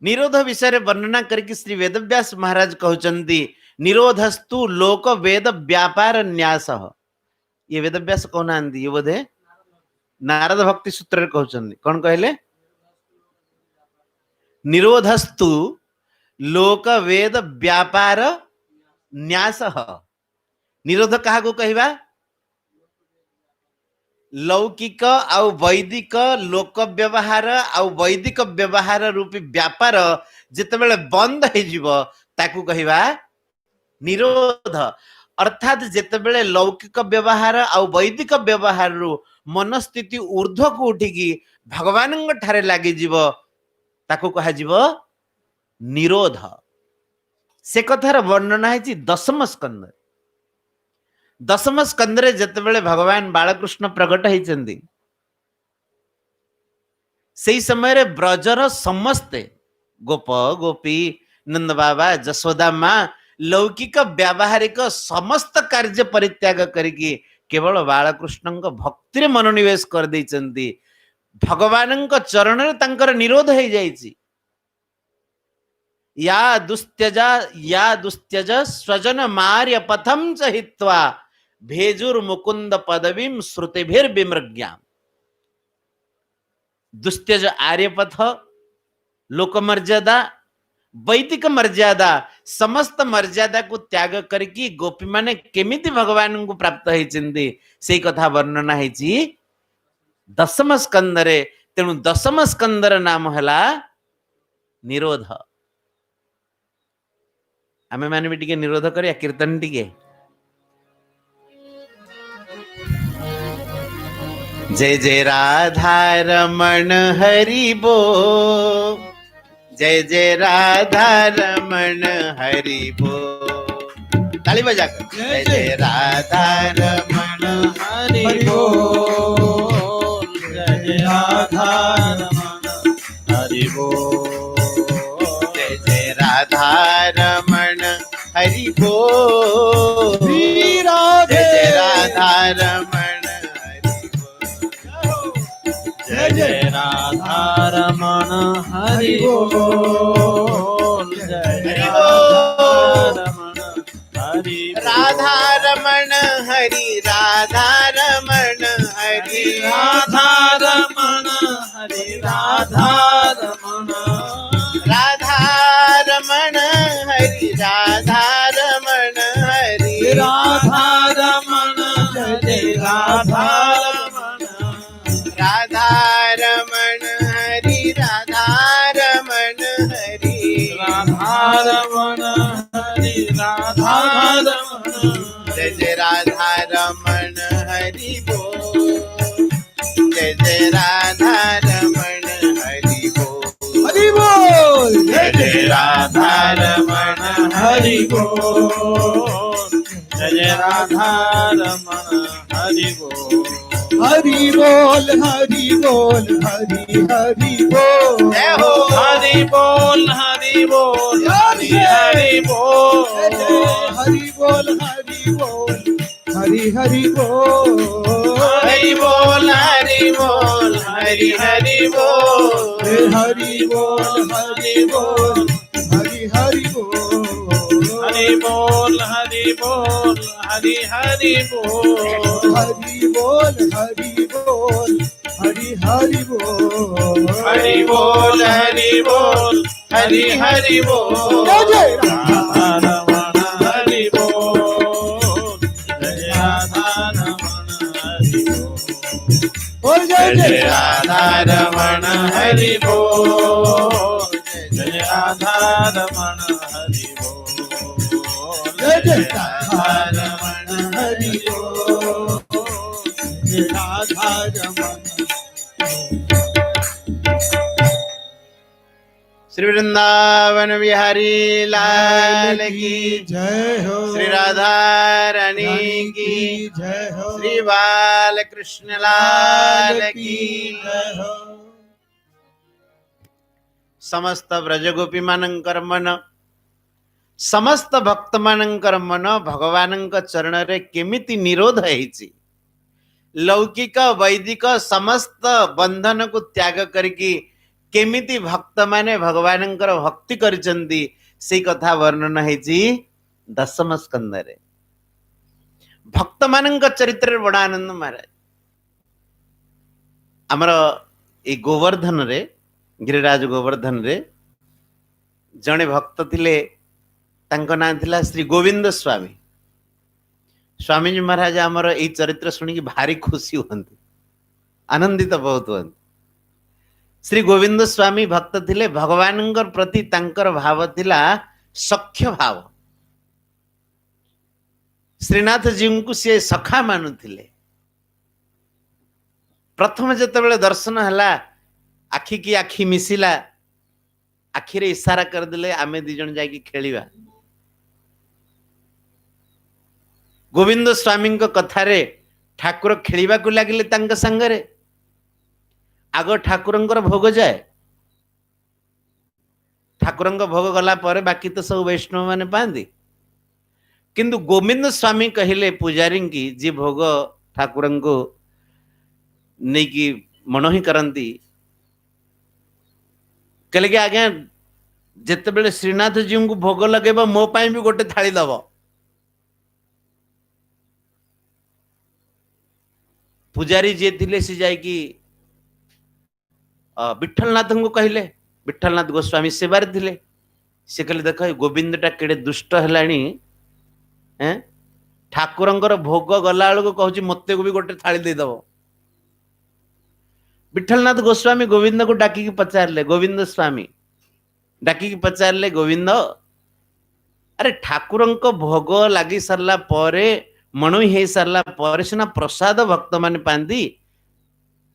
निरोध विषय वर्णना करके श्री वेदव्यास महाराज कहउचंती, निरोधस्तु लोक वेद व्यापार न्यास। ये वेदव्यास कहना, ये बोधे नारद भक्ति सूत्र कहउचंती। कौन कहले? निरोधस्तु लोक वेद व्यापार न्यास। निरोध कहा को कहवा? लौकिक आउ वैदिक लोक व्यवहार आउ वैदिक व्यवहार रूपी व्यापार जितेबेले बंद हो जिवो, ताकू कहवा निरोध। अर्थात जितेबेले लौकिक व्यवहार आउ वैदिक व्यवहार रु मनस्थिति ऊर्ध्व को उठिकी भगवान ठारे लागी जीव, ताकू कहा जीव निरोध। से कथार वर्णना है दशम स्कंद। दशम स्कंदरे जितेबेले भगवान बालकृष्ण प्रकट होइचंदी, सेई समय रे ब्रजर समस्ते गोप गोपी नंद बाबा जसोदा माँ लौकिक व्यावहारिक समस्त कार्य परित्याग करके केवल बालकृष्ण भक्ति रे मनोनिवेश कर देइचंती। भगवान चरण रे तांकर निरोध हो जाइछि। या दुस्त्यज स्वजन मार्य पथम च हित्वा भेजुर मुकुंद पदवीम श्रुतिभिर विमृग्याम। दुस्त्यज आर्यपथ, लोक मर्यादा, वैदिक मर्यादा, समस्त मर्यादा को त्याग करके गोपी माने केमिति भगवान को प्राप्त होइचंदी, सेई कथा वर्णना हेची दशम स्कंदरे। तेणु दशम स्कंदर नाम हला निरोध। आमे माने भी टिके निरोध करिया कीर्तन टिके। जय जय राधा रमण हरि बो, जय जय राधा रमण हरि बो। ताली बजा कर। जय जय राधा रमण हरि बो, जय जय राधा रमण हरि बो, जय जय राधा रमण हरि बो, राधे जय जय राधा रमण हरि बो। जय जय राधा रमण हरि बोल, जय राधा रमण हरि बोल। राधा रमण हरि, राधा रमण हरि, राधा रमण हरि, राधा रमण, राधा रमण हरि, राधा रमण हरि, राधा रमण हरि, राधा रमण, राधा रमण हरि, राधा रमण हरि, राधा रमण हरि, राधा रमण। जय जय राधा रमण हरि बोल, जय जय राधा रमण हरि बोल, हरि बोल, जय जय राधा रमण हरि बोल, जय जय राधा रमण हरि बोल, हरि बोल, हरि बोल, हरि हरि बोल, जय हो। हरि बोल, हरि बोल, हरि हरि बोल, हरि बोल, हरि बोल, हरि हरि बोल, हरि बोल, हरि बोल, हरि हरि बोल, हरि बोल, हरि बोल, हरि हरि बोल, हरि बोल, हरि बोल, हरि हरि बोल, हरि बोल, हरि बोल, हरि हरि बोल, हरि बोल, हरि बोल, हरि हरि बोल। जय राधा रमण हरि बोल, जय राधा रमण हरि बोल, जय जय राधा रमण हरि बोल, जय राधा रमण हरि बोल, जय जय राधा रमण हरि बोल, जय राधा रमण। श्री वृंदावन बिहारी लाल की जय हो, श्री राधा रानी की जय हो, श्री बाल कृष्ण लाल की जय हो। समस्त ब्रजगोपी मानंकर मन, समस्त भक्त मानंकर मन भगवान चरण रे केमिति निरोध है। लौकिक वैदिक समस्त बंधन को त्याग करके केमिति भक्त माने भगवान भक्ति करचंदी से कथा वर्णन है दशम स्कंद रे। भक्त मान चरित्र बड़ा आनंद महाराज आमर ए गोवर्धन रे, गिरिराज गोवर्धन रे जड़े भक्त थिले, तांको नाम थिला श्री गोविंद स्वामी। स्वामीजी महाराज आमर ए चरित्र शुणी भारी खुशी हूँ, आनंदित बहुत हूँ। श्री गोविंद स्वामी भक्त थिले, भगवान प्रति तांकर भाव थिला सख्य भाव। श्रीनाथ जी को सी सखा मानुथिले। प्रथम जेतेबेले दर्शन हला, आखि की आखि मिसिला, आखिरे इशारा करदेले आमे दी जण जाकी खेलिबा। गोविंद स्वामी कथारे ठाकुर खेलिबा को लागिले तांक संगरे। आग ठाकुरंकर भोग जाए, ठाकुरंक भोग गला पर बाकी तो सब वैष्णव माने पांदी, किंतु गोविंद स्वामी कहले पुजारी की जी भोग ठाकुरंको नहीं कि मन ही करती, कहले कि आज्ञा जितेबेले श्रीनाथ जी को भोग लगेब मो पाई भी गोटे थाली दब। पुजारी जी थिले से जाइकी विठलनाथ को कहले, विठलनाथ गोस्वामी सेवार थिले। से कहले देख गोविंदटा केड़े दुष्ट हेलाणी, ठाकुरंकर भोग गला बेलू कहूँ मते को भी गोटे थाली देदब। विठलनाथ गोस्वामी गोविंद को डाकी पचारे, गोविंद स्वामी डाकी पचारे गोविंद अरे ठाकुरंक भोग लगी सारला परे, मणु हो सारला परे सिना प्रसाद भक्त माने पांदी,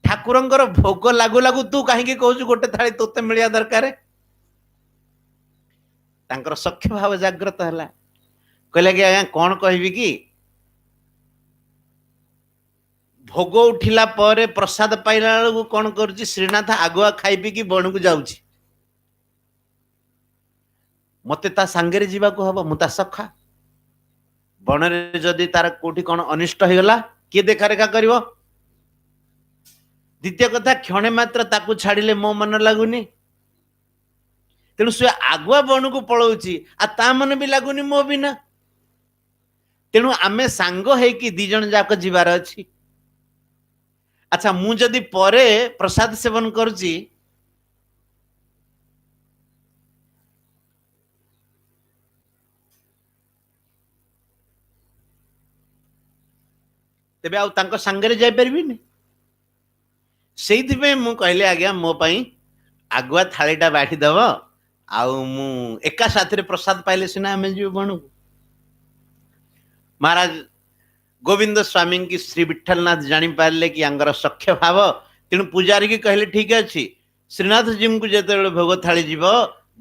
ଠାକୁରଙ୍କର ଭୋଗ ଲାଗୁ ଲାଗୁ ତୁ କାହିଁକି କହୁଛୁ ଗୋଟେ ଥାଳି ତୋତେ ମିଳିବା ଦରକାର? ତାଙ୍କର ସଖ୍ୟ ଭାବ ଜାଗ୍ରତ ହେଲା। କହିଲେ କି ଆଜ୍ଞା କଣ କହିବି କି, ଭୋଗ ଉଠିଲା ପରେ ପ୍ରସାଦ ପାଇଲା ବେଳକୁ କଣ କରୁଛି, ଶ୍ରୀନାଥ ଆଗୁଆ ଖାଇ ପିଇକି ବଣକୁ ଯାଉଛି। ମତେ ତା ସାଙ୍ଗରେ ଯିବାକୁ ହବ, ମୁଁ ତା ସଖା। ବଣରେ ଯଦି ତାର କୋଉଠି କଣ ଅନିଷ୍ଟ ହେଇଗଲା କିଏ ଦେଖାରେଖା କରିବ? ଦ୍ୱିତୀୟ କଥା, କ୍ଷଣେ ମାତ୍ର ତାକୁ ଛାଡ଼ିଲେ ମୋ ମନ ଲାଗୁନି। ତେଣୁ ସେ ଆଗୁଆ ବଣକୁ ପଳଉଛି, ଆଉ ତା ମନ ବି ଲାଗୁନି ମୋ ବିନା। ତେଣୁ ଆମେ ସାଙ୍ଗ ହେଇକି 2 ଜଣ ଯାକ ଯିବାର ଅଛି। ଆଚ୍ଛା, ମୁଁ ଯଦି ପରେ ପ୍ରସାଦ ସେବନ କରୁଛି, ତେବେ ଆଉ ତାଙ୍କ ସାଙ୍ଗରେ ଯାଇପାରିବିନି। ସେଇଥିପାଇଁ ମୁଁ କହିଲି ଆଜ୍ଞା ମୋ ପାଇଁ ଆଗୁଆ ଥାଳିଟା ବାଢିଦବ, ଆଉ ମୁଁ ଏକା ସାଥିରେ ପ୍ରସାଦ ପାଇଲେ ସିନା ଆମେ ଯିବୁ ବଣକୁ। ମହାରାଜ ଗୋବିନ୍ଦ ସ୍ୱାମୀ କି ଶ୍ରୀ ବିଠଲନାଥ ଜାଣିପାରିଲେ କି ଆଙ୍କର ସଖ୍ୟ ଭାବ। ତେଣୁ ପୂଜାରୀ କି କହିଲେ ଠିକ ଅଛି, ଶ୍ରୀନାଥ ଜୀଙ୍କୁ ଯେତେବେଳେ ଭୋଗ ଥାଳି ଯିବ,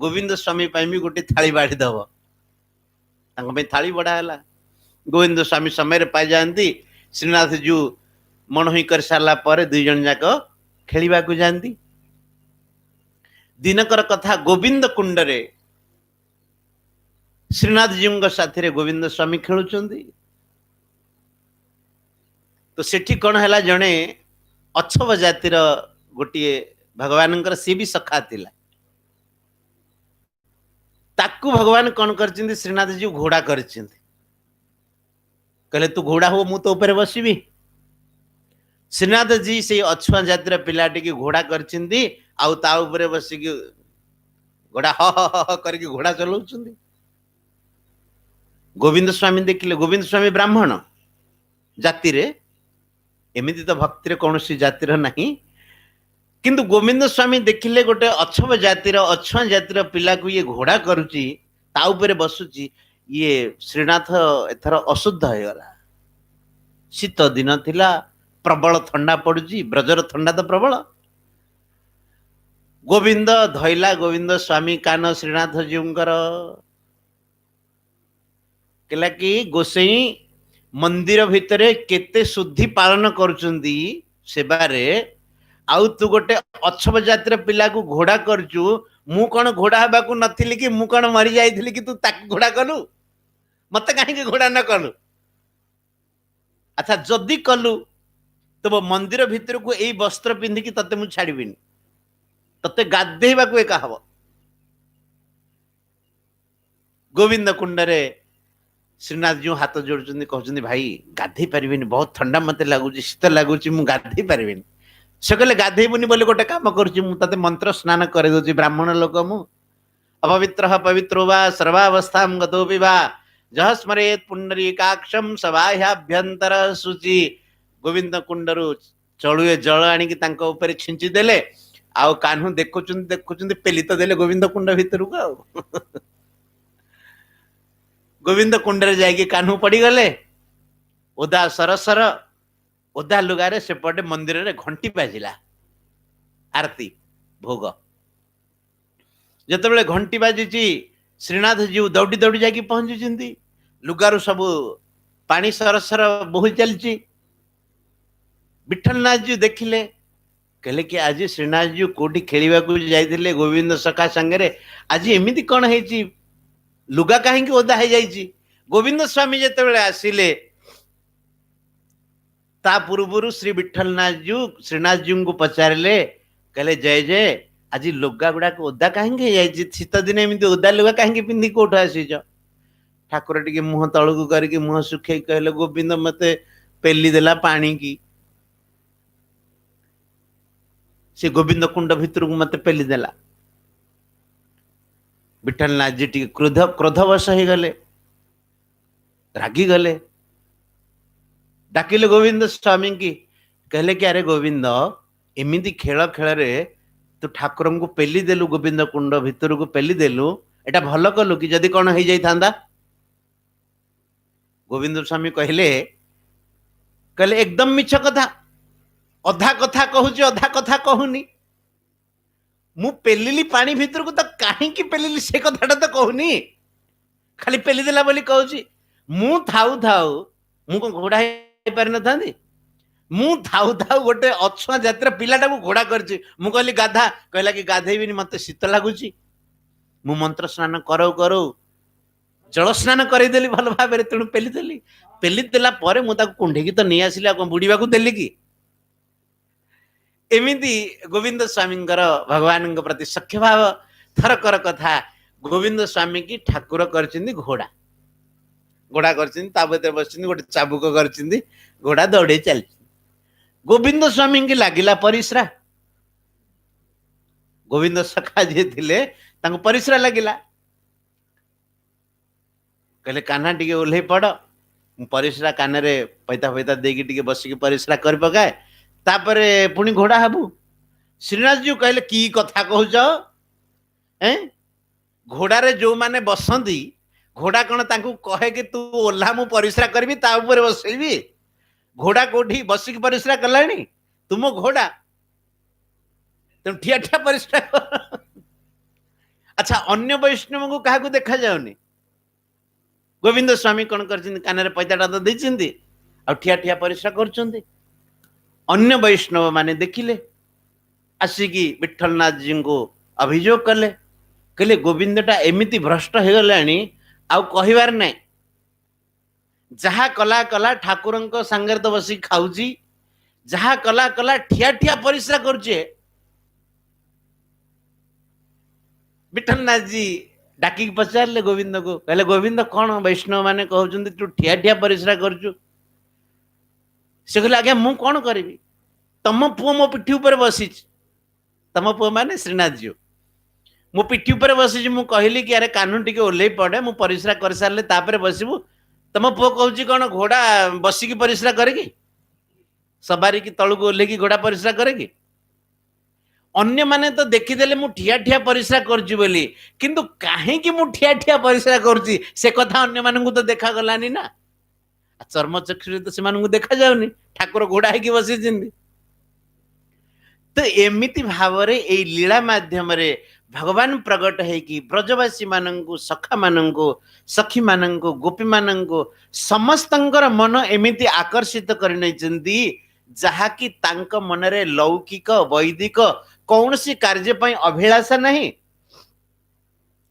ଗୋବିନ୍ଦ ସ୍ୱାମୀ ପାଇଁ ବି ଗୋଟେ ଥାଳି ବାଢିଦବ। ତାଙ୍କ ପାଇଁ ଥାଳି ବଢା ହେଲା। ଗୋବିନ୍ଦ ସ୍ୱାମୀ ସମୟରେ ପାଇଯାଆନ୍ତି। ଶ୍ରୀନାଥ ଜୀଉ ମଣୋହି କରି ସାରିଲା ପରେ 2 ଜଣ ଯାକ ଖେଳିବାକୁ ଯାଆନ୍ତି। ଦିନକର କଥା, ଗୋବିନ୍ଦ କୁଣ୍ଡରେ ଶ୍ରୀନାଥ ଜୀଉଙ୍କ ସାଥିରେ ଗୋବିନ୍ଦ ସ୍ୱାମୀ ଖେଳୁଛନ୍ତି। ତ ସେଠି କଣ ହେଲା, ଜଣେ ଅଛବ ଜାତିର ଗୋଟିଏ ଭଗବାନଙ୍କର ସିଏ ବି ସଖା ଥିଲା। ତାକୁ ଭଗବାନ କଣ କରିଛନ୍ତି, ଶ୍ରୀନାଥ ଜୀଉ ଘୋଡା କରିଛନ୍ତି। କହିଲେ ତୁ ଘୋଡା ହୋ, ମୁଁ ତୋ ଉପରେ ବସିବି। ଶ୍ରୀନାଥ ଜୀ ସେଇ ଅଛୁଆଁ ଜାତିର ପିଲାଟିକି ଘୋଡା କରିଛନ୍ତି, ଆଉ ତା ଉପରେ ବସିକି ଘୋଡା ହ ହ ହ କରିକି ଘୋଡା ଚଲାଉଛନ୍ତି। ଗୋବିନ୍ଦ ସ୍ୱାମୀ ଦେଖିଲେ, ଗୋବିନ୍ଦ ସ୍ୱାମୀ ବ୍ରାହ୍ମଣ ଜାତିରେ, ଏମିତି ତ ଭକ୍ତିରେ କୌଣସି ଜାତିର ନାହିଁ, କିନ୍ତୁ ଗୋବିନ୍ଦ ସ୍ୱାମୀ ଦେଖିଲେ ଗୋଟେ ଅଛବ ଜାତିର, ଅଛୁଆଁ ଜାତିର ପିଲାକୁ ଇଏ ଘୋଡା କରୁଛି, ତା ଉପରେ ବସୁଛି, ଇଏ ଶ୍ରୀନାଥ ଏଥର ଅଶୁଦ୍ଧ ହେଇଗଲା। ଶୀତ ଦିନ ଥିଲା, ପ୍ରବଳ ଥଣ୍ଡା ପଡୁଛି, ବ୍ରଜର ଥଣ୍ଡା ତ ପ୍ରବଳ। ଗୋବିନ୍ଦ ଧଇଲା ଗୋବିନ୍ଦ ସ୍ୱାମୀ କାନ ଶ୍ରୀନାଥ ଜୀଉଙ୍କର, କହିଲା କି ଗୋସେଇଁ ମନ୍ଦିର ଭିତରେ କେତେ ଶୁଦ୍ଧି ପାଳନ କରୁଛନ୍ତି ସେବାରେ, ଆଉ ତୁ ଗୋଟେ ଅଛବ ଜାତିର ପିଲାକୁ ଘୋଡା କରୁଛୁ। ମୁଁ କଣ ଘୋଡା ହେବାକୁ ନଥିଲି କି? ମୁଁ କଣ ମରି ଯାଇଥିଲି କି ତୁ ତାକୁ ଘୋଡା କଲୁ? ମତେ କାହିଁକି ଘୋଡା ନ କଲୁ? ଆଚ୍ଛା, ଯଦି କଲୁ ତବ ମନ୍ଦିର ଭିତରକୁ ଏଇ ବସ୍ତ୍ର ପିନ୍ଧିକି ତତେ ମୁଁ ଛାଡିବିନି, ତତେ ଗାଧେଇବାକୁ ଏକା ହବ। ଗୋବିନ୍ଦ କୁଣ୍ଡରେ ଶ୍ରୀନାଥ ଜୀଉ ହାତ ଯୋଡୁଛନ୍ତି, କହୁଛନ୍ତି ଭାଇ ଗାଧେଇ ପାରିବିନି, ବହୁତ ଥଣ୍ଡା ମତେ ଲାଗୁଛି, ଶୀତ ଲାଗୁଛି, ମୁଁ ଗାଧେଇ ପାରିବିନି। ସେ କହିଲେ ଗାଧେଇବୁନି ବୋଲି ଗୋଟେ କାମ କରୁଛି, ମୁଁ ତତେ ମନ୍ତ୍ର ସ୍ନାନ କରିଦଉଛି, ବ୍ରାହ୍ମଣ ଲୋକ ମୁଁ। ଅପବିତ୍ର ପବିତ୍ରୋ ବା ସର୍ବାବସ୍ଥାଂ ଗତୋପି ବା ଯଃ ସ୍ମରେତ୍ ପୁଣ୍ଡରୀକାକ୍ଷଂ ସବାହ୍ୟାଭ୍ୟନ୍ତର ଶୁଚି। ଗୋବିନ୍ଦ କୁଣ୍ଡରୁ ଚଳୁଏ ଜଳ ଆଣିକି ତାଙ୍କ ଉପରେ ଛିଞ୍ଚି ଦେଲେ, ଆଉ କାହ୍ନୁ ଦେଖୁଛନ୍ତି ଦେଖୁଛନ୍ତି ପେଲି ତ ଦେଲେ ଗୋବିନ୍ଦ କୁଣ୍ଡ ଭିତରକୁ। ଆଉ ଗୋବିନ୍ଦ କୁଣ୍ଡରେ ଯାଇକି କାହ୍ନୁ ପଡିଗଲେ, ଓଦା ସରସର, ଓଦା ଲୁଗାରେ ସେପଟେ ମନ୍ଦିରରେ ଘଣ୍ଟି ବାଜିଲା, ଆରତି ଭୋଗ। ଯେତେବେଳେ ଘଣ୍ଟି ବାଜିଛି, ଶ୍ରୀନାଥ ଜୀଉ ଦୌଡ଼ି ଦୌଡ଼ି ଯାଇକି ପହଞ୍ଚିଛନ୍ତି। ଲୁଗାରୁ ସବୁ ପାଣି ସରସର ବୋହି ଚାଲିଛି। ବିଠଲନାଥ ଜୀଉ ଦେଖିଲେ, କହିଲେ କି ଆଜି ଶ୍ରୀନାଥ ଜୀଉ କୋଉଠି ଖେଳିବାକୁ ଯାଇଥିଲେ ଗୋବିନ୍ଦ ସଖା ସାଙ୍ଗରେ, ଆଜି ଏମିତି କଣ ହେଇଛି, ଲୁଗା କାହିଁକି ଓଦା ହେଇଯାଇଛି? ଗୋବିନ୍ଦ ସ୍ୱାମୀ ଯେତେବେଳେ ଆସିଲେ, ତା ପୂର୍ବରୁ ଶ୍ରୀ ବିଠଲନାଥ ଜୀଉ ଶ୍ରୀନାଥ ଜୀଉଙ୍କୁ ପଚାରିଲେ, କହିଲେ ଜୟ ଜୟ, ଆଜି ଲୁଗା ଗୁଡାକ ଓଦା କାହିଁକି ହେଇଯାଇଛି? ଶୀତ ଦିନେ ଏମିତି ଓଦା ଲୁଗା କାହିଁକି ପିନ୍ଧି କୋଉଠୁ ଆସିଛ? ଠାକୁର ଟିକେ ମୁହଁ ତଳକୁ କରିକି ମୁହଁ ଶୁଖେଇ କହିଲେ, ଗୋବିନ୍ଦ ମତେ ପେଲି ଦେଲା ପାଣି କି, ସେ ଗୋବିନ୍ଦ କୁଣ୍ଡ ଭିତରକୁ ମତେ ପେଲି ଦେଲା। ବିଠଲନାଥ ଜୀ ଟିକେ କ୍ରୋଧବଶ ହେଇଗଲେ, ରାଗିଗଲେ, ଡାକିଲେ ଗୋବିନ୍ଦ ସ୍ୱାମୀ କି, କହିଲେ କି ଆରେ ଗୋବିନ୍ଦ, ଏମିତି ଖେଳ ଖେଳରେ ତୁ ଠାକୁରଙ୍କୁ ପେଲି ଦେଲୁ, ଗୋବିନ୍ଦ କୁଣ୍ଡ ଭିତରକୁ ପେଲି ଦେଲୁ, ଏଟା ଭଲ କଲୁ କି? ଯଦି କଣ ହେଇଯାଇଥାନ୍ତା? ଗୋବିନ୍ଦ ସ୍ୱାମୀ କହିଲେ ଏକଦମ ମିଛ କଥା। ଅଧା କଥା କହୁଛି ଅଧା କଥା କହୁନି। ମୁଁ ପେଲିଲି ପାଣି ଭିତରକୁ ତ କାହିଁକି ପେଲିଲି ସେ କଥାଟା ତ କହୁନି, ଖାଲି ପେଲି ଦେଲା ବୋଲି କହୁଛି। ମୁଁ ଥାଉ ଥାଉ ମୁଁ କଣ ଘୋଡ଼ା ହେଇପାରିନଥାନ୍ତି? ମୁଁ ଥାଉ ଥାଉ ଗୋଟେ ଅଛୁଆଁ ଜାତିର ପିଲାଟାକୁ ଘୋଡ଼ା କରିଛି। ମୁଁ କହିଲି ଗାଧା, କହିଲା କି ଗାଧେଇବିନି ମତେ ଶୀତ ଲାଗୁଛି। ମୁଁ ମନ୍ତ୍ର ସ୍ନାନ କରଉ କରଉ ଜଳ ସ୍ନାନ କରିଦେଲି ଭଲ ଭାବରେ, ତେଣୁ ପେଲିଦେଲି। ପେଲି ଦେଲା ପରେ ମୁଁ ତାକୁ କୁଣ୍ଢେଇକି ତ ନେଇ ଆସିଲି, ଆଉ କଣ ବୁଡ଼ିବାକୁ ଦେଲି କି? ଏମିତି ଗୋବିନ୍ଦ ସ୍ୱାମୀଙ୍କର ଭଗବାନଙ୍କ ପ୍ରତି ସଖ୍ୟ ଭାବ। ଥରକର କଥା, ଗୋବିନ୍ଦ ସ୍ୱାମୀ କି ଠାକୁର କରିଛନ୍ତି ଘୋଡ଼ା। ଘୋଡ଼ା କରିଛନ୍ତି, ତା ଭିତରେ ବସିଛନ୍ତି, ଗୋଟେ ଚାବୁକ କରିଛନ୍ତି, ଘୋଡ଼ା ଦୌଡେଇ ଚାଲିଛି। ଗୋବିନ୍ଦ ସ୍ୱାମୀଙ୍କୁ ଲାଗିଲା ପରିସ୍ରା। ଗୋବିନ୍ଦ ସଖା ଯିଏ ଥିଲେ ତାଙ୍କୁ ପରିସ୍ରା ଲାଗିଲା। କହିଲେ କାହ୍ନା ଟିକେ ଓହ୍ଲେଇ ପଡ, ମୁଁ ପରିସ୍ରା କାନରେ ପଇତା ଫଇତା ଦେଇକି ଟିକେ ବସିକି ପରିସ୍ରା କରି ପକାଏ, ତାପରେ ପୁଣି ଘୋଡ଼ା ହବୁ। ଶ୍ରୀନାଥଜୀ କହିଲେ କି କଥା କହୁଛ? ଘୋଡ଼ାରେ ଯୋଉମାନେ ବସନ୍ତି, ଘୋଡ଼ା କଣ ତାଙ୍କୁ କହେ କି ତୁ ଓହ୍ଲା ମୁଁ ପରିସ୍ରା କରିବି ତା ଉପରେ ବସେଇବି? ଘୋଡ଼ା କୋଉଠି ବସିକି ପରିସ୍ରା କଲାଣି? ତୁମ ଘୋଡ଼ା ତେଣୁ ଠିଆ ଠିଆ ପରିସ୍ରା କର। ଆଚ୍ଛା, ଅନ୍ୟ ବୈଷ୍ଣବଙ୍କୁ କାହାକୁ ଦେଖାଯାଉନି? ଗୋବିନ୍ଦ ସ୍ୱାମୀ କଣ କରିଛନ୍ତି? କାନରେ ପଇତାଟା ତ ଦେଇଛନ୍ତି, ଆଉ ଠିଆ ଠିଆ ପରିସ୍ରା କରୁଛନ୍ତି। ଅନ୍ୟ ବୈଷ୍ଣବ ମାନେ ଦେଖିଲେ, ଆସିକି ବିଠଲନାଥଜୀଙ୍କୁ ଅଭିଯୋଗ କଲେ। କହିଲେ ଗୋବିନ୍ଦଟା ଏମିତି ଭ୍ରଷ୍ଟ ହେଇଗଲାଣି, ଆଉ କହିବାର ନାହିଁ। ଯାହା କଲା କଲା, ଠାକୁରଙ୍କ ସାଙ୍ଗରେ ତ ବସିକି ଖାଉଛି, ଯାହା କଲା କଲା, ଠିଆ ଠିଆ ପରିସ୍ରା କରୁଛେ। ବିଠଲନାଥଜୀ ଡାକିକି ପଚାରିଲେ ଗୋବିନ୍ଦକୁ, କହିଲେ ଗୋବିନ୍ଦ କଣ ବୈଷ୍ଣବ ମାନେ କହୁଛନ୍ତି ତୁ ଠିଆ ଠିଆ ପରିସ୍ରା କରୁଛୁ? ସେ କହିଲେ ଆଜ୍ଞା ମୁଁ କଣ କରିବି, ତମ ପୁଅ ମୋ ପିଠି ଉପରେ ବସିଛି। ତମ ପୁଅ ମାନେ ଶ୍ରୀନାଥଜୀ ମୋ ପିଠି ଉପରେ ବସିଛି। ମୁଁ କହିଲି କି ଆରେ କାହ୍ନୁ ଟିକେ ଓହ୍ଲେଇ ପଡେ, ମୁଁ ପରିସ୍ରା କରିସାରିଲେ ତାପରେ ବସିବୁ। ତମ ପୁଅ କହୁଛି କଣ ଘୋଡ଼ା ବସିକି ପରିସ୍ରା କରେକି? ସବାରିକି ତଳକୁ ଓହ୍ଲେଇକି ଘୋଡ଼ା ପରିସ୍ରା କରେକି? ଅନ୍ୟମାନେ ତ ଦେଖିଦେଲେ ମୁଁ ଠିଆ ଠିଆ ପରିସ୍ରା କରୁଛି ବୋଲି, କିନ୍ତୁ କାହିଁକି ମୁଁ ଠିଆ ଠିଆ ପରିସ୍ରା କରୁଛି ସେ କଥା ଅନ୍ୟମାନଙ୍କୁ ତ ଦେଖାଗଲାନି ନା। ଚର୍ମଚକ୍ଷୁରେ ତ ସେମାନଙ୍କୁ ଦେଖାଯାଉନି, ଠାକୁର ଘୋଡ଼ା ହେଇକି ବସିଛନ୍ତି। ତ ଏମିତି ଭାବରେ ଏଇ ଲୀଳା ମାଧ୍ୟମରେ ଭଗବାନ ପ୍ରଗଟ ହେଇକି ବ୍ରଜବାସୀ ମାନଙ୍କୁ, ସଖା ମାନଙ୍କୁ, ସଖୀ ମାନଙ୍କୁ, ଗୋପୀ ମାନଙ୍କୁ ସମସ୍ତଙ୍କର ମନ ଏମିତି ଆକର୍ଷିତ କରିନେଇଛନ୍ତି, ଯାହାକି ତାଙ୍କ ମନରେ ଲୌକିକ ବୈଦିକ କୌଣସି କାର୍ଯ୍ୟ ପାଇଁ ଅଭିଳାଷା ନାହିଁ,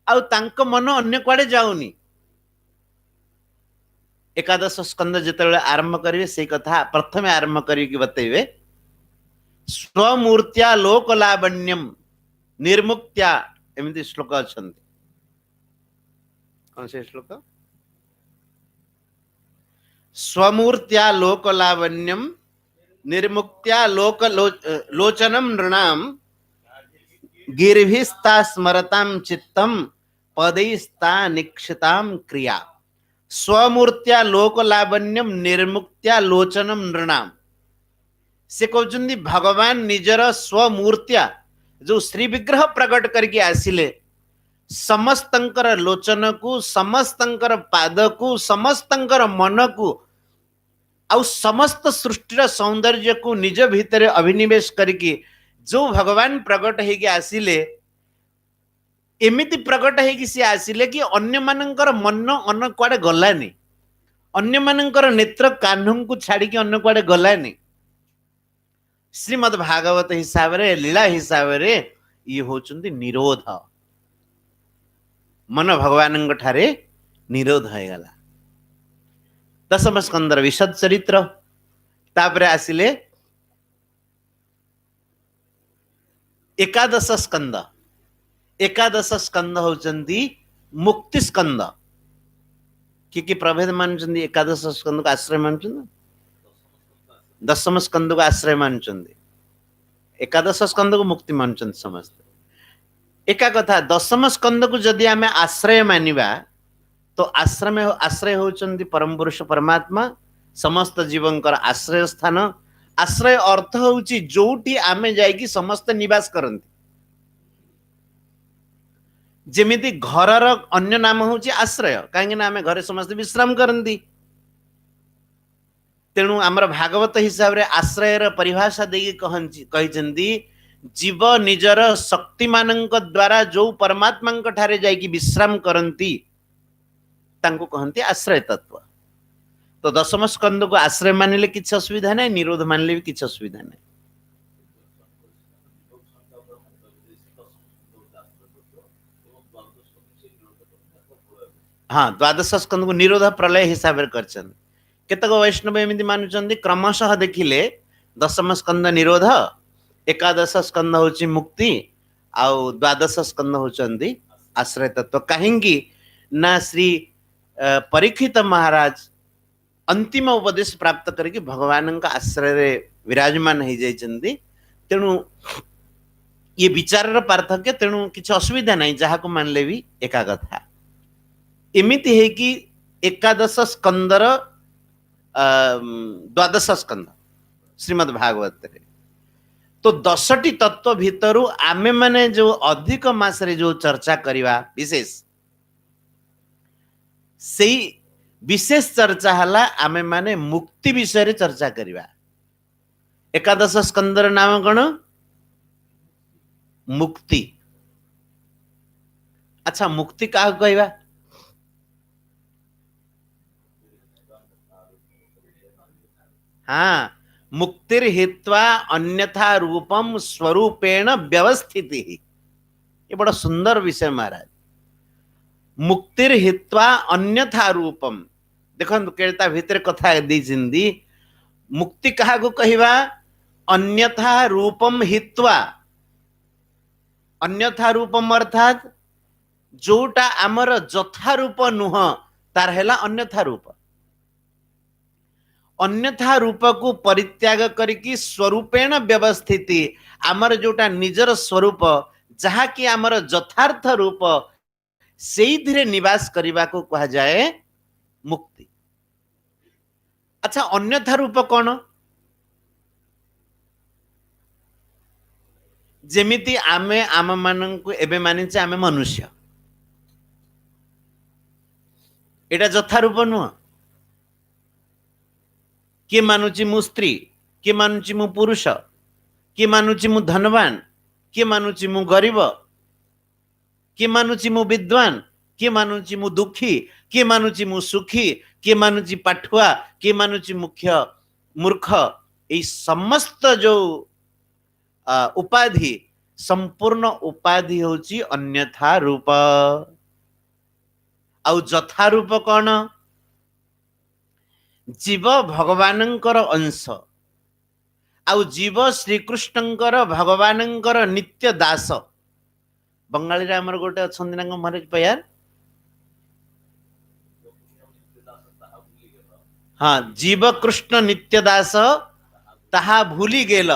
ଆଉ ତାଙ୍କ ମନ ଅନ୍ୟ କୁଆଡେ ଯାଉନି। ଏକାଦଶ ସ୍କନ୍ଦ ଯେତେବେଳେ ଆରମ୍ଭ କରିବେ, ସେଇ କଥା ପ୍ରଥମେ ଆରମ୍ଭ କରିକି ବତେଇବେ। ସ୍ୱମୂର୍ତ୍ୟା ଲୋକ ଲାବଣ୍ୟମ୍ ନିର୍ମୁକ୍ତ୍ୟା, ଏମିତି ଶ୍ଲୋକ ଅଛନ୍ତି। କଣ ସେ ଶ୍ଲୋକ? ସ୍ୱମୂର୍ତ୍ୟା ଲୋକ ଲାବଣ୍ୟମ୍ ନିର୍ମୁକ୍ତ୍ୟା ଲୋକ ଲୋଚନಂ ନୃଣାମ୍ गिरिभिस्ता स्मरतां चित्तम पदैस्ता निक्षितां क्रिया। स्वमूर्त्या लोक लावण्यम निर्मुक्त्या लोचनम नृणाम। से कहते भगवान निजर स्वमूर्त्या जो श्री विग्रह प्रकट करके आसिले, समस्तंकर लोचन को, समस्तंकर पाद को, समस्तंकर मन को, आउ समस्त सृष्टिर सौंदर्य को निज भितर अभिनिवेश करके जो भगवान प्रकट होगी आसिले, एमिति प्रकट होगी सी आसिले कि अन्य मानकर मन अन्न कुआडे गलानी, अन्य मानकर नेत्र कान्हू को छाड़ी के अन्य कुआडे गलानी। श्रीमद् भागवत हिसाब रे, लीला हिसाब रे ये होचुंदी निरोध। मन भगवान ठारे निरोध हो गला। दशम स्कंदर विशद चरित्र, तापरे आसिले एकादश स्कंद। एकादश स्कंद होचंदी मुक्ति स्कंद। कि प्रभेद मानचंदी एकादश स्कंद को आश्रय मानचंदी, दशम स्कंद को आश्रय मानचंदी, एकादश स्कंद को मुक्ति मानचंदी समस्त। एका कथा, दशम स्कंद को जदि आमे आश्रय मानिबा तो आश्रय होचंदी परम पुरुष परमात्मा, समस्त जीवंकर आश्रय स्थान। आश्रय अर्थ होची जोटी आमे जाइकी समस्त निवास करंती। जेमिति घरर अन्य नाम होची आश्रय, काहेकि ना आमे घरे समस्त विश्राम करंती। तेणु आमर भागवत हिसाब रे आश्रयर परिभाषा देगी कहिचंदी जीव निजर शक्ति मानक द्वारा जो परमात्मा ठारे जाइकी विश्राम करंती तांको कहंती आश्रय तत्व। तो दशम स्कंद को आश्रय मानिले किछ असुविधा नहीं, निरोध मानिले भी किछ असुविधा नहीं। हाँ, द्वादश स्कंद को निरोध प्रलय हिसाब से करछन। केतक वैष्णव एमती मानुचंदी क्रमशः देखिले दशम स्कंद निरोध, एकादश स्कंद होची मुक्ति, आउ द्वादश स्कंद होचंदी आश्रय तत्व। कहेंगी ना श्री परीक्षित महाराज अंतिम उपदेश प्राप्त करके भगवान का आश्रय रे विराजमान हो जाइछंदी। तेणु ये विचार पार्थक्य, तेणु किछ असुविधा नहीं, जहाँ को मानले भी एका कथा। एमिति है कि एकादश स्कंदर द्वादश स्कंद श्रीमद् भागवत रे तो 10टी तत्व भितरु आमे माने जो अधिक मास रे जो चर्चा करिवा विशेष सेही विशेष चर्चा हला आमे माने मुक्ति विषय रे चर्चा करिवा। एकादश स्कंदर नाम कौन? मुक्ति। अच्छा, मुक्ति का कहवा? हाँ, मुक्तिर हित्वा अन्यथा रूपम स्वरूपेण व्यवस्थिति। ये बड़ा सुंदर विषय महाराज। मुक्तिर हित्वा अन्यथा रूपम, देखो केता भीतर कथा दी जिंदी। मुक्ति कहा को कहवा? अन्यथा रूपम हित्वा। अन्यथा रूपम अर्थात जोटा आमर जथा रूप नुह तार हेला अन्यथा रूप। अन्यथा रूप को परित्याग करके स्वरूपेण व्यवस्थिति, आमर जोटा निजर स्वरूप जहा कि आमर यथार्थ रूप सेई धीरे निवास करने को कहा जाए मुक्ति। अच्छा, अन्यथा रूप कौन? जेमिति आमे आम माननकु एबे मानिचे आमे मनुष्य, एटा यथा रूप नुह। किए मानुची मु स्त्री, किए मानुची मु पुरुष, किए मानुची मु धनवान, किए मानुची मु गरीब, किए मानुची मु विद्वान, किए मानुची मु दुखी, किए मानुची मु सुखी, किए मानुची पाठुआ, किए मानुची मुख्य मूर्ख। ये समस्त जो उपाधि, संपूर्ण उपाधि होची अन्यथा रूप। आउ यथा रूप कौन? जीव भगवानंकर अंश, आउ जीव श्रीकृष्णंकर भगवानंकर नित्य दास। बंगाली रे हमर गोटे अछंदी ना महाराज पयार, हाँ, जीव कृष्ण नित्य दास ताहा भूली गेल,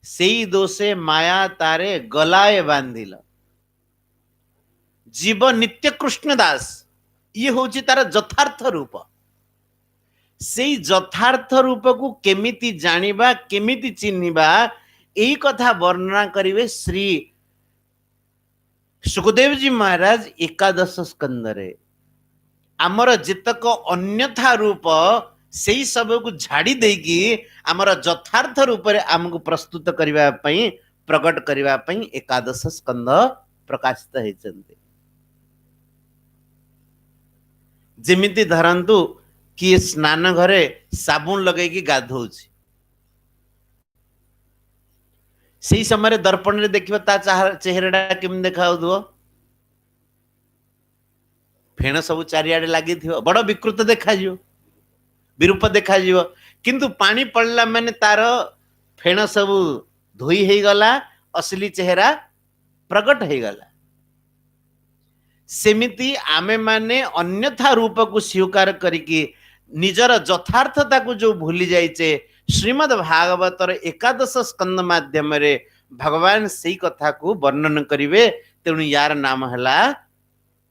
सेई दोषे माया तारे गलाए बांधिल। जीव नित्य कृष्ण दास, ये होची तार यथार्थ रूप। सेई यथार्थ रूप को केमिति जानिबा, केमिति चिन्हिबा, यही कथा वर्णना करिवे श्री सुखदेव जी महाराज एकादश स्कंदरे। आमर जितक अन्यथा रूप सेई सब को झाड़ी देगी आमर यथार्थ रूप रे हमको प्रस्तुत करिवा पई, प्रकट करिवा पई एकादश स्कंद प्रकाशित हेचंती। जेमिति धरंतु कि स्नान घरे साबुन लगेगी गाधौची, सही समय दर्पण रे देखिबा ता चेहराटा केम देखाउथो, फेण सब चारिआडे लागि थिबो, बड़ विकृत देखा जिवो, विरूप देखा जिवो। किंतु पानी पड़ला माने तार फेण सब धोई हे गला, असली चेहरा प्रकट हे गला। सेमिति आमे माने अन्यथा रूप को स्वीकार करिके निजर यथार्थता को जो भूली जाइचे, श्रीमद् भागवतर एकादश स्कंद माध्यम रे भगवान सेई कथा को वर्णन करिवे। तेणु यार नाम हला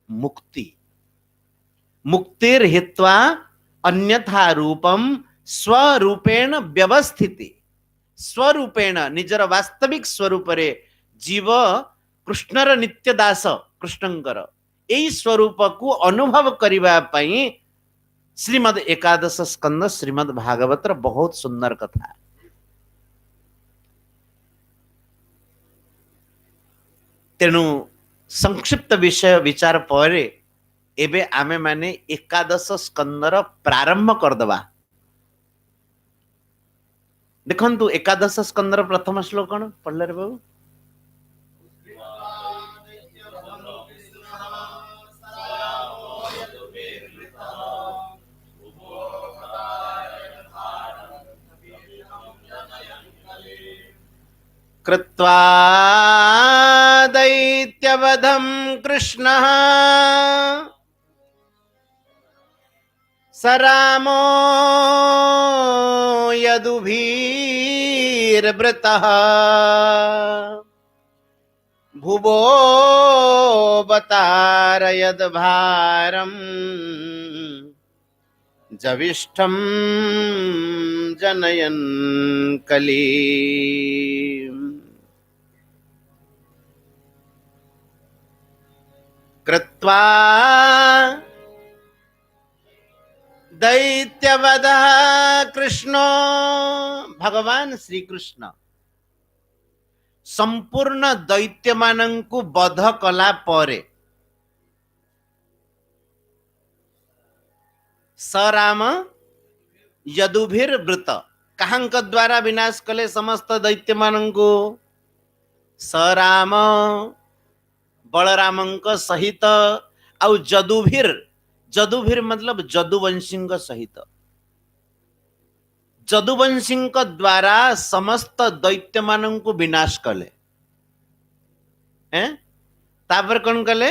मुक्ति। मुक्तिर हित्वा अन्यथा रूपम स्वरूपेण व्यवस्थिति। स्वरूपेण निजर वास्तविक स्वरूप रे जीव कृष्णर नित्य दास, कृष्णंकर यही स्वरूप को अनुभव करिवा पई श्रीमद एकादश स्कंद श्रीमद भागवतर बहुत सुंदर कथा। तेणु संक्षिप्त विषय विचार पर एबे आमे माने एकादश स्कंदर प्रारंभ करदबा। देखंतु एकादश स्कंदर प्रथम श्लोक कौन पढ़ले रे बाबू? कृत्वा दैत्यवधं कृष्णः स रामो यदुभिर्वृतः भुवो बतारयद् भारम् जविष्ठं जनयन् कली। कृत्वा दैत्यवधः कृष्णो, भगवान श्री कृष्ण संपूर्ण दैत्य मानंकु बध कला परे स राम यदुभिर्वृत, काहंक द्वारा विनाश कले समस्त दैत्य मानंकु? स राम बलरामंक सहित आउ जदुभिर, जदुभिर मतलब जदुवंशी सहित, जदुवंशी द्वारा समस्त दैत्य मानंकु विनाश कले। तापर कौन कले?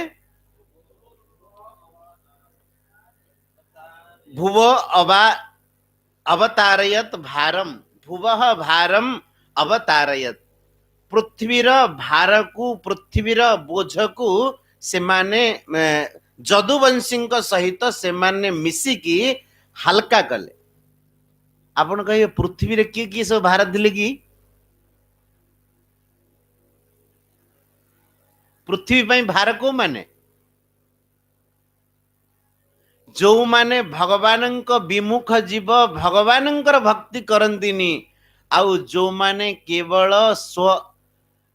भुव अवतारयत भारम, भुवः भारम अवतारयत, पृथ्वीर भार को, पृथ्वीर बोझ को से माने जदुवंशी सहित से माने मिसिकी हल्का कले। आपण कहिए पृथ्वी रे किए सब भार दिले कि? पृथ्वी पई भार को माने जो माने भगवानंक विमुख जीव, भगवानंकर भक्ति करंतिनी, आउ जो माने केवल स्व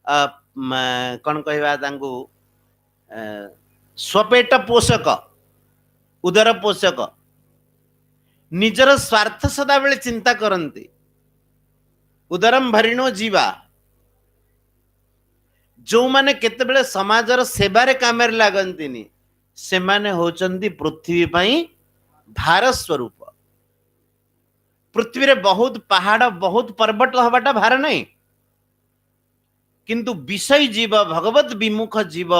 कौन कहवा तांगु स्वपेट पोषक, उदर पोषक, निजर स्वार्थ सदा बेले चिंता करंती, उदरम भरिणो जीवा, जो माने केते बेले समाजर सेवारे कामरे लागंतिनी, से माने होचंदी पृथ्वी पई भार स्वरूप। पृथ्वी रे बहुत पहाड़ बहुत पर्वत हवाटा भार नहीं, किंतु विषय जीव, भगवत विमुख जीव,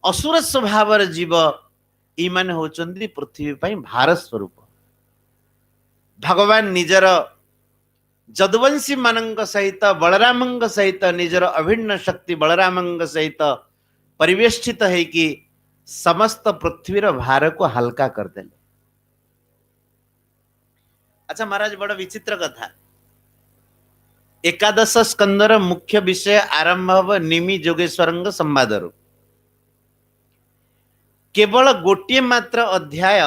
असुर स्वभावर जीव, ई माने होचंदी पृथ्वी पई भार स्वरूप। भगवान निजर जदुवंशी मानंक सहित बलरामंक सहित निजर अभिन्न शक्ति बलरामंक सहित परिवेष्टित है कि समस्त पृथ्वीर भार को हल्का कर देले। अच्छा महाराज, बड़ विचित्र कथा। एकादश स्कंदर मुख्य विषय आरंभ हब निमि जोगेश्वरंग संवादरु। केवल गोटे मात्र अध्याय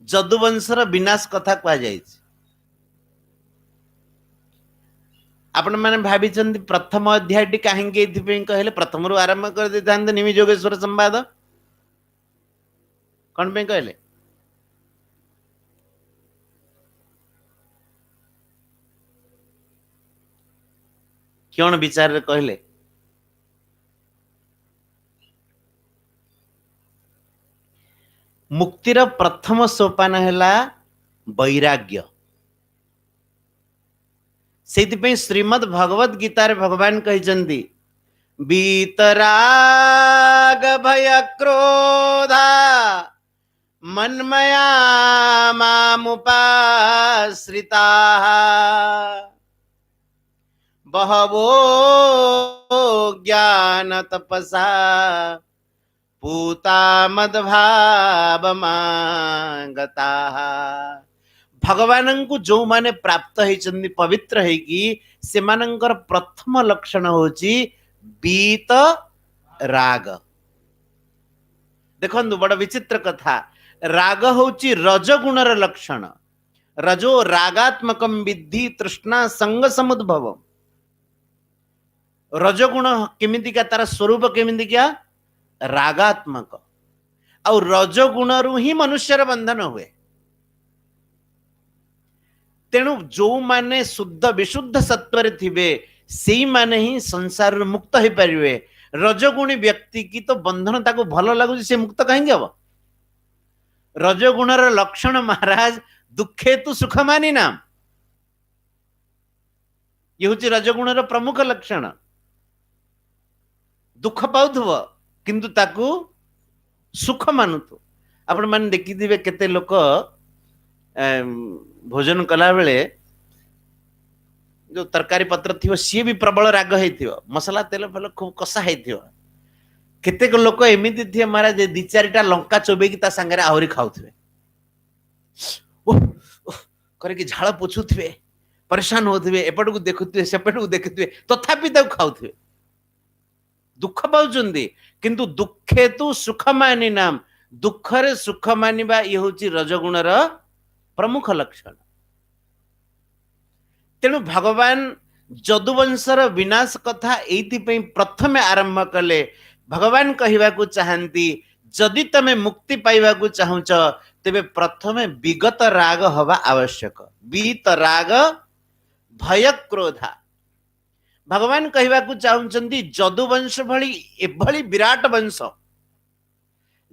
जदुवंशर विनाश कथा कह जाय। आपण माने भाभी चंदी प्रथम अध्याय टी काहेंगे इथिपे कहले प्रथम रु आरंभ कर देतांत निमि जोगेश्वर संवाद, कोन पे कहले? क्यों विचार रे कहले? मुक्तिर प्रथम सोपान हैला वैराग्य। से श्रीमद भगवत गीता रे भगवान कहते बीतराग भय क्रोधा मन्मया मामुपाश्रिता बहवो ज्ञान तपसा पूता मदभावमागता। भगवान को जो माने प्राप्त होइचंदी पवित्र है कि से मानंकर प्रथम लक्षण होची बीत राग। देखंतु बड़ विचित्र कथा। राग होची रजगुणर लक्षण। रजो रागात्मकम विद्धि तृष्णा संग समुद्भव। रजगुण केमितिका तार स्वरूप केमितिका रागात्मक। और रजगुणरु ही मनुष्यर बंधन हुए। तेणु जो माने शुद्ध विशुद्ध सत्वर थिबे सेई माने ही संसार मुक्त हो पारिबे। रजगुणी व्यक्ति की तो बंधन ताको भल लागु से मुक्त कहीं हब। रजगुणर लक्षण महाराज दुखे तु सुख मानी नाम। ये हूँ रजगुणर प्रमुख लक्षण। दुख पाउथव किंतु ताकू सुख मानुथु। आपण माने देखिथिबे केते लोक भोजन कला बेले जो तरकारी पत्र थी सी भी प्रबल राग हो मसला तेल फेल खूब कषा हो केतेक लोक एमती थे महाराज दी चारिटा लंका चोबेकी ता सांगे आहरी खाऊे करके झाड़ पोछुवे परेशान होते एपट को देखुए सेपट को देखुए तथापि खाऊे दुख पाउचंदी किंतु दुखे तु सुख मानी नाम। दुखरे सुख मानिबा ये हूँ रजगुणर प्रमुख लक्षण। तेणु भगवान जदुवंशर विनाश कथा एइथिपई प्रथमे आरंभ कले। भगवान कहवाकू चाहती जदि तमे मुक्ति पाइबाकू चाहुच तेबे प्रथमे विगत राग हवा आवश्यक। बीत राग भय क्रोधा। भगवान कहवाकू चाहुचंती जदुवंश भली एभली विराट वंश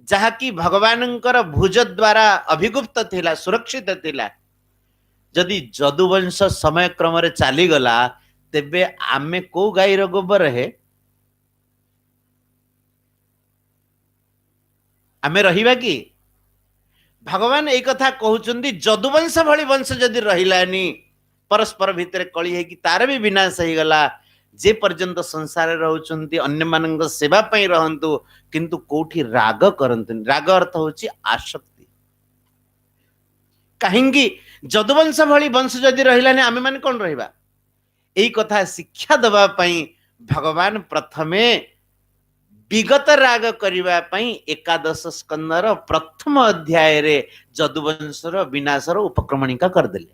जहाँकि भगवानंकर भुज द्वारा अभिगुप्त थिला सुरक्षित थिला। जदि जदुवंश समय क्रम रे चली गला तेबे आमे को गाईर गोबर है आमे रहिबा कि। भगवान एक कथा कहउचंदी जदुवंश भली वंश जदि रहिलानी परस्पर भितर कली है कि तार भी विनाश हो गला। जे पर्यंत संसार रहउचंती अन्य मानक सेवा पई रहंतु किंतु कोठी राग करंतु। राग अर्थ होची आसक्ति। कहीं जदुवंश भली वंश जदि रहिलानी आमे माने कोन रहिबा। एई कथा शिक्षा दबा पई भगवान प्रथमे विगत राग करिबा पई एकादश स्कंदर प्रथम अध्याय रे जदुवंशर विनाशर उपक्रमणिका कर देले।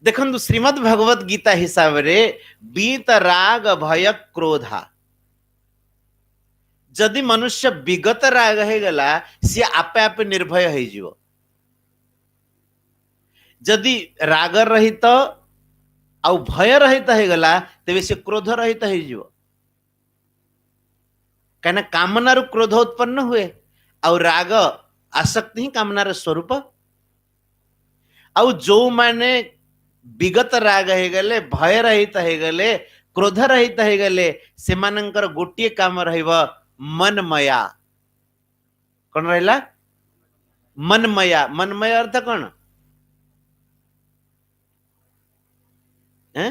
देखंतु श्रीमद् भगवत गीता हिसाब रे बीत राग भय क्रोधा। जदि मनुष्य विगत राग हो गला सी आपे आपे निर्भय हो जीवो। जदि राग रहित आउ भय रहित हो गला तेबे से क्रोध रहित हो जीवो। कहना कामनारु क्रोध उत्पन्न हुए आउ राग आसक्ति ही कामनार स्वरूप। आउ जो माने विगत राग हो गले भय रहित हो गले क्रोध रहित हो गले से मानकर गोटिए काम रहिबा मनमया। कौन रहिला मनमया। मनमय अर्थ कौन है?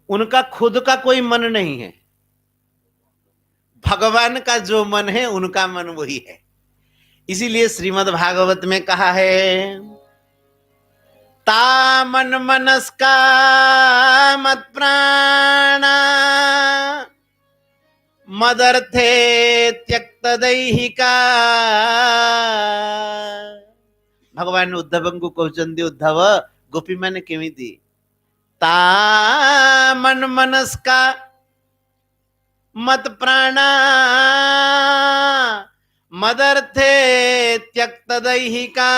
उनका खुद का कोई मन नहीं है। भगवान का जो मन है उनका मन वही है। इसीलिए श्रीमद् भागवत में कहा है ता मन मनस्का मत प्राणा मदर्थे त्यक्त दैहिका। भगवान उद्धव को कहते उद्धव गोपी माने केमिति ता मन मनस्का मत प्राणा मदर्थे त्यक्त दैहिका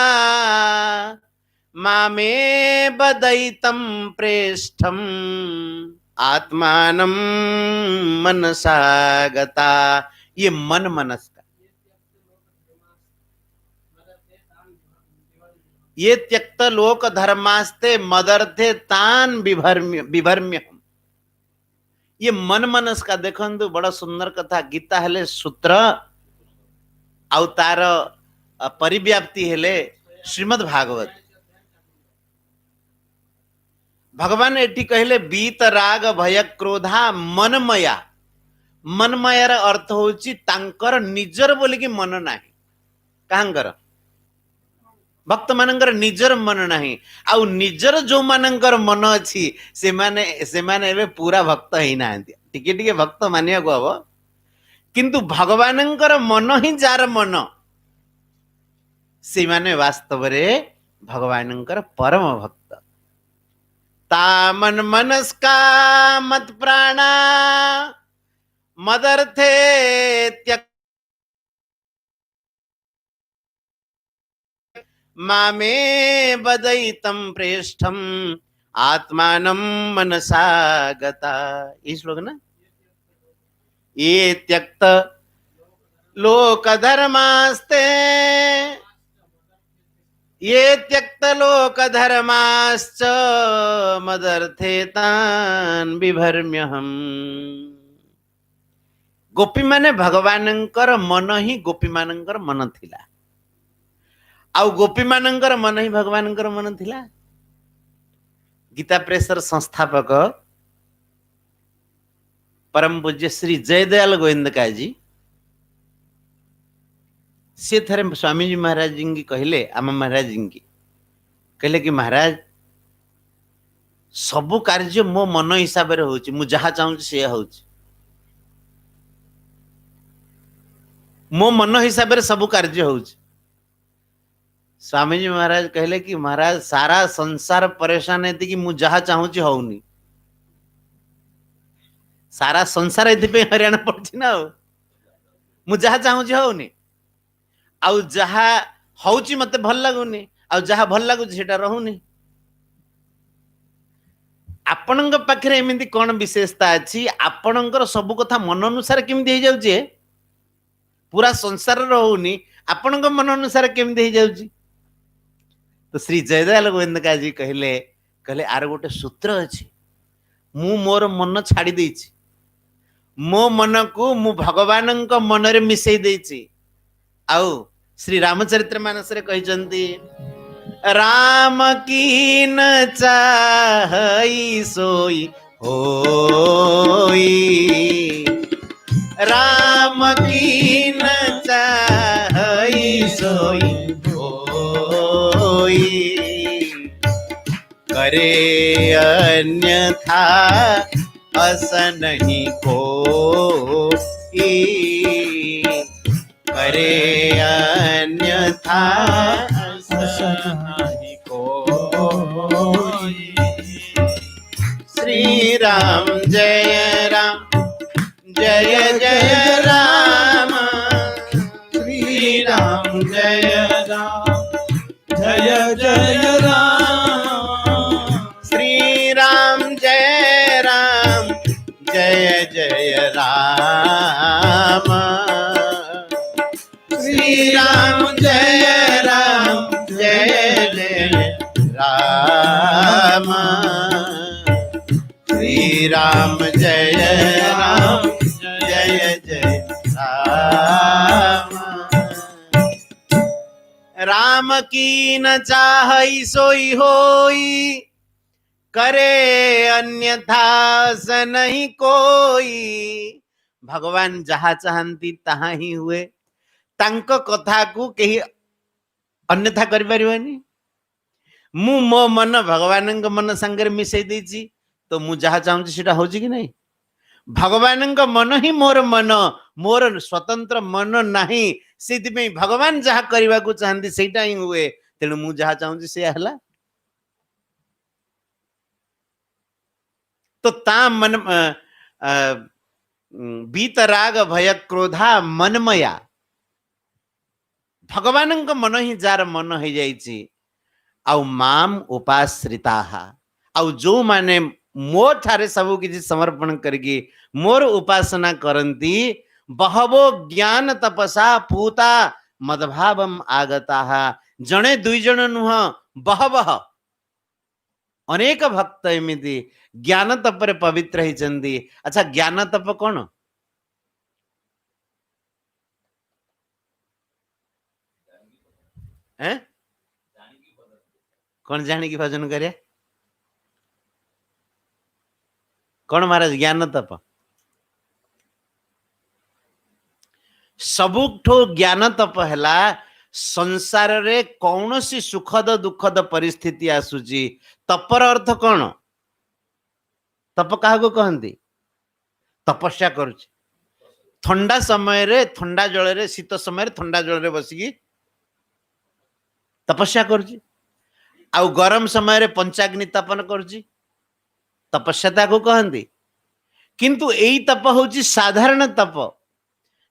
मामे बदयितं प्रेष्ठम आत्मानं मनसा गता। ये मन मनस का ये त्यक्त लोक धर्मास्ते मदर्थे तान विभर्म्य। ये मन मनस का देखंतु बड़ा सुंदर कथा। गीता हेले सूत्र अवतार परिव्याप्ति हेले श्रीमद् भागवत। भगवान एठी कहले बीत राग भय क्रोधा मनमया। मनमयार अर्थ होची तांकर निजर बोली कि मन नाही। कांकर भक्त मानकर निजर मन नहीं आउ निजर जो मानकर मन अच्छी से माने एबे पूरा भक्त ही ना टिके टिके भक्त मानिया को हबो किंतु भगवानंकर मन ही जार मन से माने वास्तव रे भगवानंकर परम भक्त तामन मनस्का मत प्राणा मदर्थे त्यक मामे बदयितं प्रेष्ठम आत्मानं मनसा गता ये श्लोक ना ये त्यक्त लोक धर्मास्ते ये त्यक्त लोक धर्माश्च मदर्थे तान विभर्म्यहम् गोपी माने भगवानंकर मन ही गोपी मानंकर मन थिला आउ गोपी मानंकर मन ही भगवानंकर मन थिला गीता प्रेसर संस्थापक परम पूज्य श्री जयदयाल गोविंदका जी से थरे स्वामी जी महाराज जी की कहले आम महाराज जी की कहले कि महाराज सबु कार्य मो मन हिसाब रे होची मु जहा चाहूँ से होची मो मन हिसाब रे सबु कार्य होची स्वामी जी महाराज कहले कि महाराज सारा संसार परेशान है कि मु जहा चाहूँ होनी सारा संसार ये हरियाणा पड़ी ना मु जहा चाहूँ होनी आउ जहा होची मते भल लगुनी आउ जहा भल लगुची सेटा रहुनी आपणଙ୍କ पाखरे एमिति कोन विशेषता अछि आपणଙ୍କର सब कथा मन अनुसार केमिति हे जाउची पूरा संसार रहुनी आपणଙ୍କ मन अनुसार केमिति हे जाउची तो श्री जयदयाल गोविंदका जी कहले कहले आर गोटे सूत्र अछि मु मोर मन छाड़ी देछि मो मन को मु भगवानଙ୍କ मन रे मिसई देछि आउ श्री रामचरित्र मानस रे कहिसंती राम की न चाहई सोई होई राम की न चाहई सोई होई करे अन्यथा अस नहीं कोई करे अन्यथा अस नहीं कोई श्री राम जय जय राम श्री राम जय जय राम श्री राम जय जय राम श्री राम जय जय राम श्री राम जय जय राम राम की न चाहई सोई होई करे अन्यथा स नहीं कोई भगवान जहा चाहती ताहा ही हुए तांको कथा को कही अन्यथा करि परिबानी मु मो मन भगवानଙ୍କ मन संगे मिसई देछि तो मु जहा चाहूँ सेटा होछि कि नहीं भगवानଙ୍କ मन ही मोर मन मोर स्वतंत्र मन नहीं सेति में भगवान जहा करबा को चाहती सेटा ही हुए तेणु मु जहा चाहूँ से हला तो ता मन बीत राग भय क्रोधा मनमया भगवानଙ୍କ मन ही जार मन हो जाइछि आउ माम उपाश्रिता आउ जो माने मो ठारे सब किसी समर्पण करके मोर उपासना करंती बहवो ज्ञान तपसा पूता मदभावम आगता जणे दुई जण नुह बहवह अनेक भक्त एमिति ज्ञान तपरे पवित्र होइचंदी अच्छा ज्ञान तप कौन हैं कौन जानी की भजन करे कौन महाराज ज्ञान तप सबुठो ज्ञान तप हैला संसार रे कौन सी सुखद दुखद परिस्थिति आसुची तपर अर्थ कौन तप क्या कहती तपस्या करुची ठंडा समय रे ठंडा जल रे शीत समय ठंडा जल रे बसिकी तपस्या करुची आउ गरम समय रे पंचाग्नि तपन करुची तपस्या ताको कहती किंतु एई तप होची साधारण तप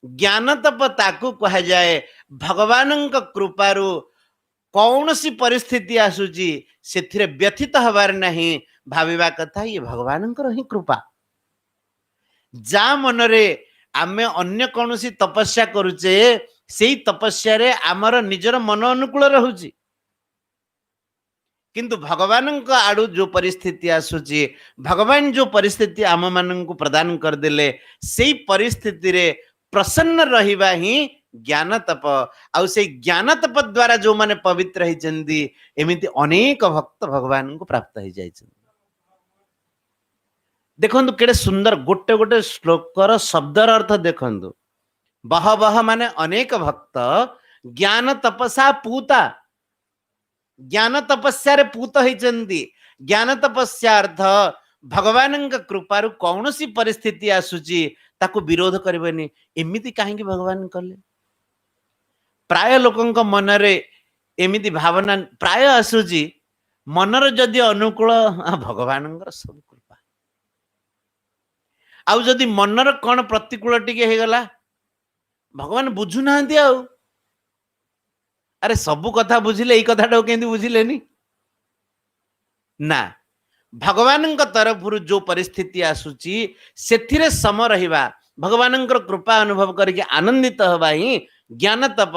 ज्ञान तप ताकू कहा जाए भगवान कृपारू कौन सी परिस्थिति आसुची से व्यथित हबार नहीं भाविबा कथा ये भगवान ही कृपा जा मनरे आमे अन्य कौन सी तपस्या करुचे से तपस्या रे आमर निजर मन अनुकूल रहुची किंतु भगवान आड़ू जो परिस्थिति आसुची भगवान जो परिस्थिति आम मान को प्रदान करदेले से परिस्थिति रे प्रसन्न रहिबा ही ज्ञान तप आउ से ज्ञान तप द्वारा जो माने पवित्र होती एमिति अनेक भक्त भगवान को प्राप्त हो जाए देखंतु केड़े सुंदर गोटे गोटे श्लोकर शब्दर अर्थ देखंतु बह बह माने अनेक भक्त ज्ञान तपसा पूता ज्ञान तपस्या रे पूत होती ज्ञान तपस्या अर्थ भगवान कृपारू कौन सी परिस्थिति आसुची ताको विरोध करबेनी एमिति काहे भगवान कले प्राय लोकंक मनरे एमिति भावना प्राय आसुची मनर जदि अनुकूल भगवान सब कृपा आउ जदि मनर कौन प्रतिकूल टिके हे गला भगवान बुझु नाहंती आउ अरे सबु कथा बुझिले एई कथाटा केंदी बुझिलेनी ना भगवान तरफ जो परिस्थिति आसुची सेथिरे सम रहिबा भगवान कृपा अनुभव करके आनंदित हवा ही ज्ञान तप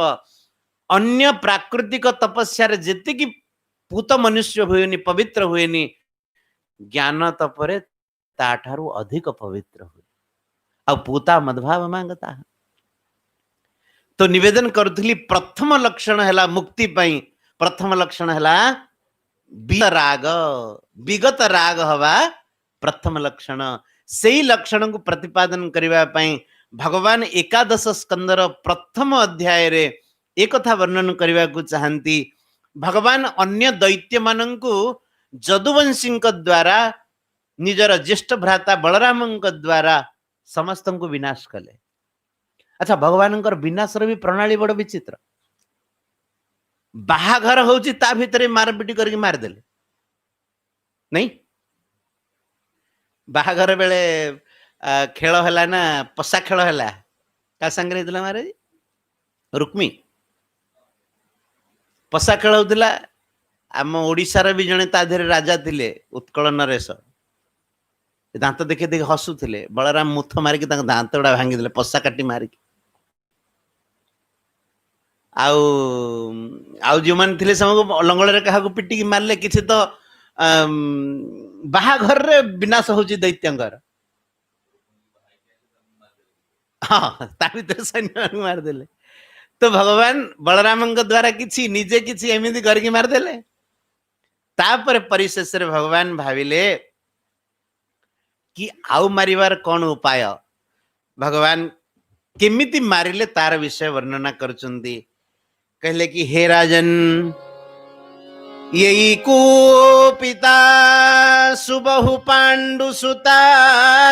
अन्य प्राकृतिक तपस्या रे जेतिकी पूत मनुष्य हुएनी पवित्र हुएनी ज्ञान तपरे ताठारु अधिक पवित्र हुए आ पूता मदभाव मांगता तो निवेदन करुथली प्रथम लक्षण हैला मुक्ति पई प्रथम लक्षण हैला विगत राग हवा प्रथम लक्षण से लक्षण को प्रतिपादन करबा पई भगवान एकादश स्कंदर प्रथम अध्याय रे एक कथा वर्णन करबा को चाहंती भगवान अन्य दैत्य माननकु जदुवंशी द्वारा निजर ज्येष्ठ भ्राता बलराम द्वारा समस्त को विनाश कले अच्छा भगवान विनाशर भी प्रणाली बड़ विचित्र बाहाघर होची ता भितरे मारपिटी करके मारदेले नहीं बाहाघर बेले खेल है ना पशा खेल है क्या सांगे महाराज रुक्मी पशा खेल होता आम ओडिशार भी जड़े ताधे राजा थिले उत्कल नरेश दांत देखे देखे हसुले बलराम मुथ मारिक दांत गुड़ा भांगी पशा काटी मारिक आउ जो मैंने थे लंगल क्या पिटिकी मारे किसी तो बाहाघर रे विनाश हो दैत्यर हाँ सैन्य मारदेले तो भगवान बलराम द्वारा किसी निजे किसी एमती करके मारदेले तापर परिशेष रे भगवान भाविले कि आउ मारिवार कौन उपाय भगवान केमिति मारिले तार विषय वर्णना करचुंदी कहले कि हे राजन यही कुपिता सुबहु पांडुसुता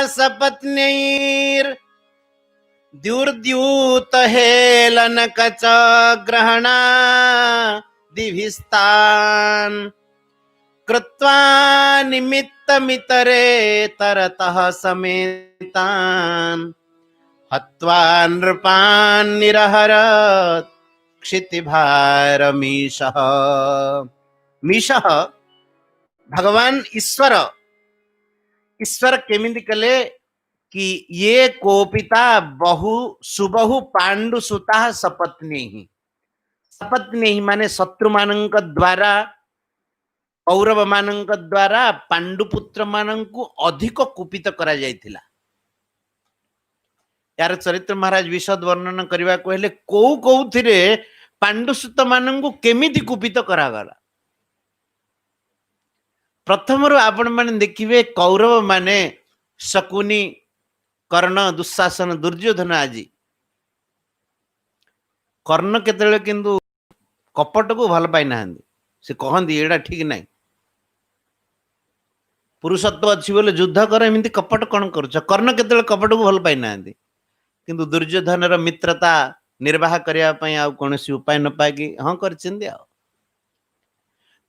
सपत्नीर द्युर्द्यूत हेलन कच ग्रहणा दिभिस्तान कृत्वा निमित्त मितरे तरतः समेतान हत्वा नृपान निरहरत क्षितिभार मीशः मीशः भगवान ईश्वर ईश्वर केमिति कले कि ये कोपिता बहु सुबहु पांडुसुता सपत्नी ही माने शत्रु मानक द्वारा कौरव मानक द्वारा पांडुपुत्र मानक अधिक कुपित करा जायथिला यार चरित्र महाराज विशद वर्णन करने को हेले कौ थिरे पांडुसुत मानू केमिति कुपित करागला प्रथम आपण माने देखिए कौरव माने शकुनी कर्ण दुशासन दुर्योधन आदि कर्ण केतले किंतु कपट को भल पाई ना से कहती एटा ठीक नहीं पुरुषत्व अच्छी बोले युद्ध कर एमती कपट कौन कर कर्ण केत कपट को भल पाई ना किंतु दुर्योधन मित्रता निर्वाह करने कौन उपाय न पाई हाँ कर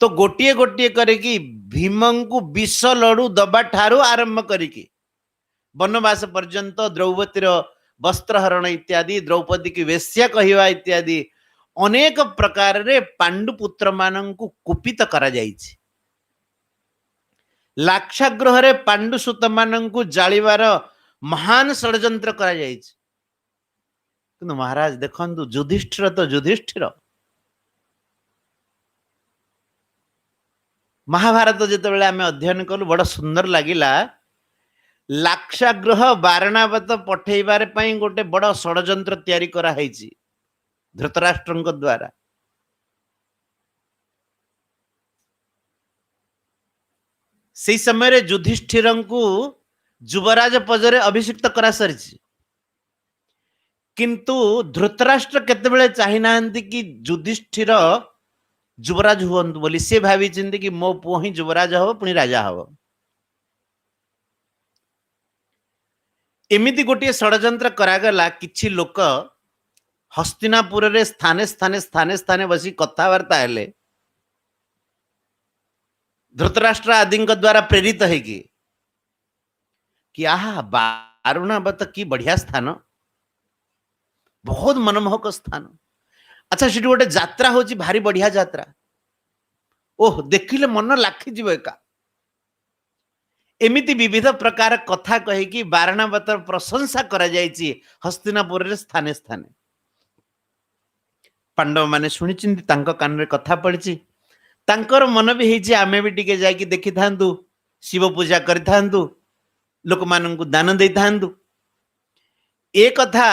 तो गोटे गोटे करके भीम को विष लड़ू दबा ठारू आरंभ करिकी वनवास पर्यंत द्रौपदीर वस्त्रहरण इत्यादि द्रौपदी की वेश्या कहवा इत्यादि अनेक प्रकार रे पांडुपुत्र मानंकु कुपित करा जाइछि लाक्षागृह रे पांडुसुत मानंकु जालिबार महान षड्यंत्र करा जाइछि किंतु महाराज देखंतु युधिष्ठिर तो युधिष्ठिर महाभारत जिते आम अध्ययन कलु बड़ सुंदर लगिला लाक्षागृह बारणावत पठेबार गोटे बड़ षड्यंत्र तैयारी करा हैछि धृतराष्ट्र द्वारा से समय युधिष्ठिर को युवराज पदरे अभिषिक्त करा सारी किंतु धृतराष्ट्र केतेबेले चाहि नाहंती कि युधिष्ठिर युवराज हुअन्तु बोली से भावी चिंती कि मो पुओ ही युवराज हब पुणी राजा हब एमिति गोटे षड्यंत्र करागला किछि लोक हस्तिनापुर रे स्थाने स्थाने स्थाने स्थाने बसी कथबार्ता हेले धृतराष्ट्र आदि द्वारा प्रेरित है कि आहा बारुणावत की बढ़िया स्थान बहुत मनमोहक स्थान अच्छा से गोटे यात्रा होची भारी बढ़िया यात्रा ओह देखिले मन लाखिଯିव एका एमिति विविध प्रकार कथा कहीकि बारणावतर प्रशंसा करा जायछि हस्तिनापुर रे स्थाने स्थाने पांडव माने शुणिचिंती तांको कान रे कथा पड़िछि तांकर मन भी हेछि आमे भी टिके जायकि देखि थांतु शिव पूजा करि थांतु लोक माननकु दान देइ थांतु ए कथा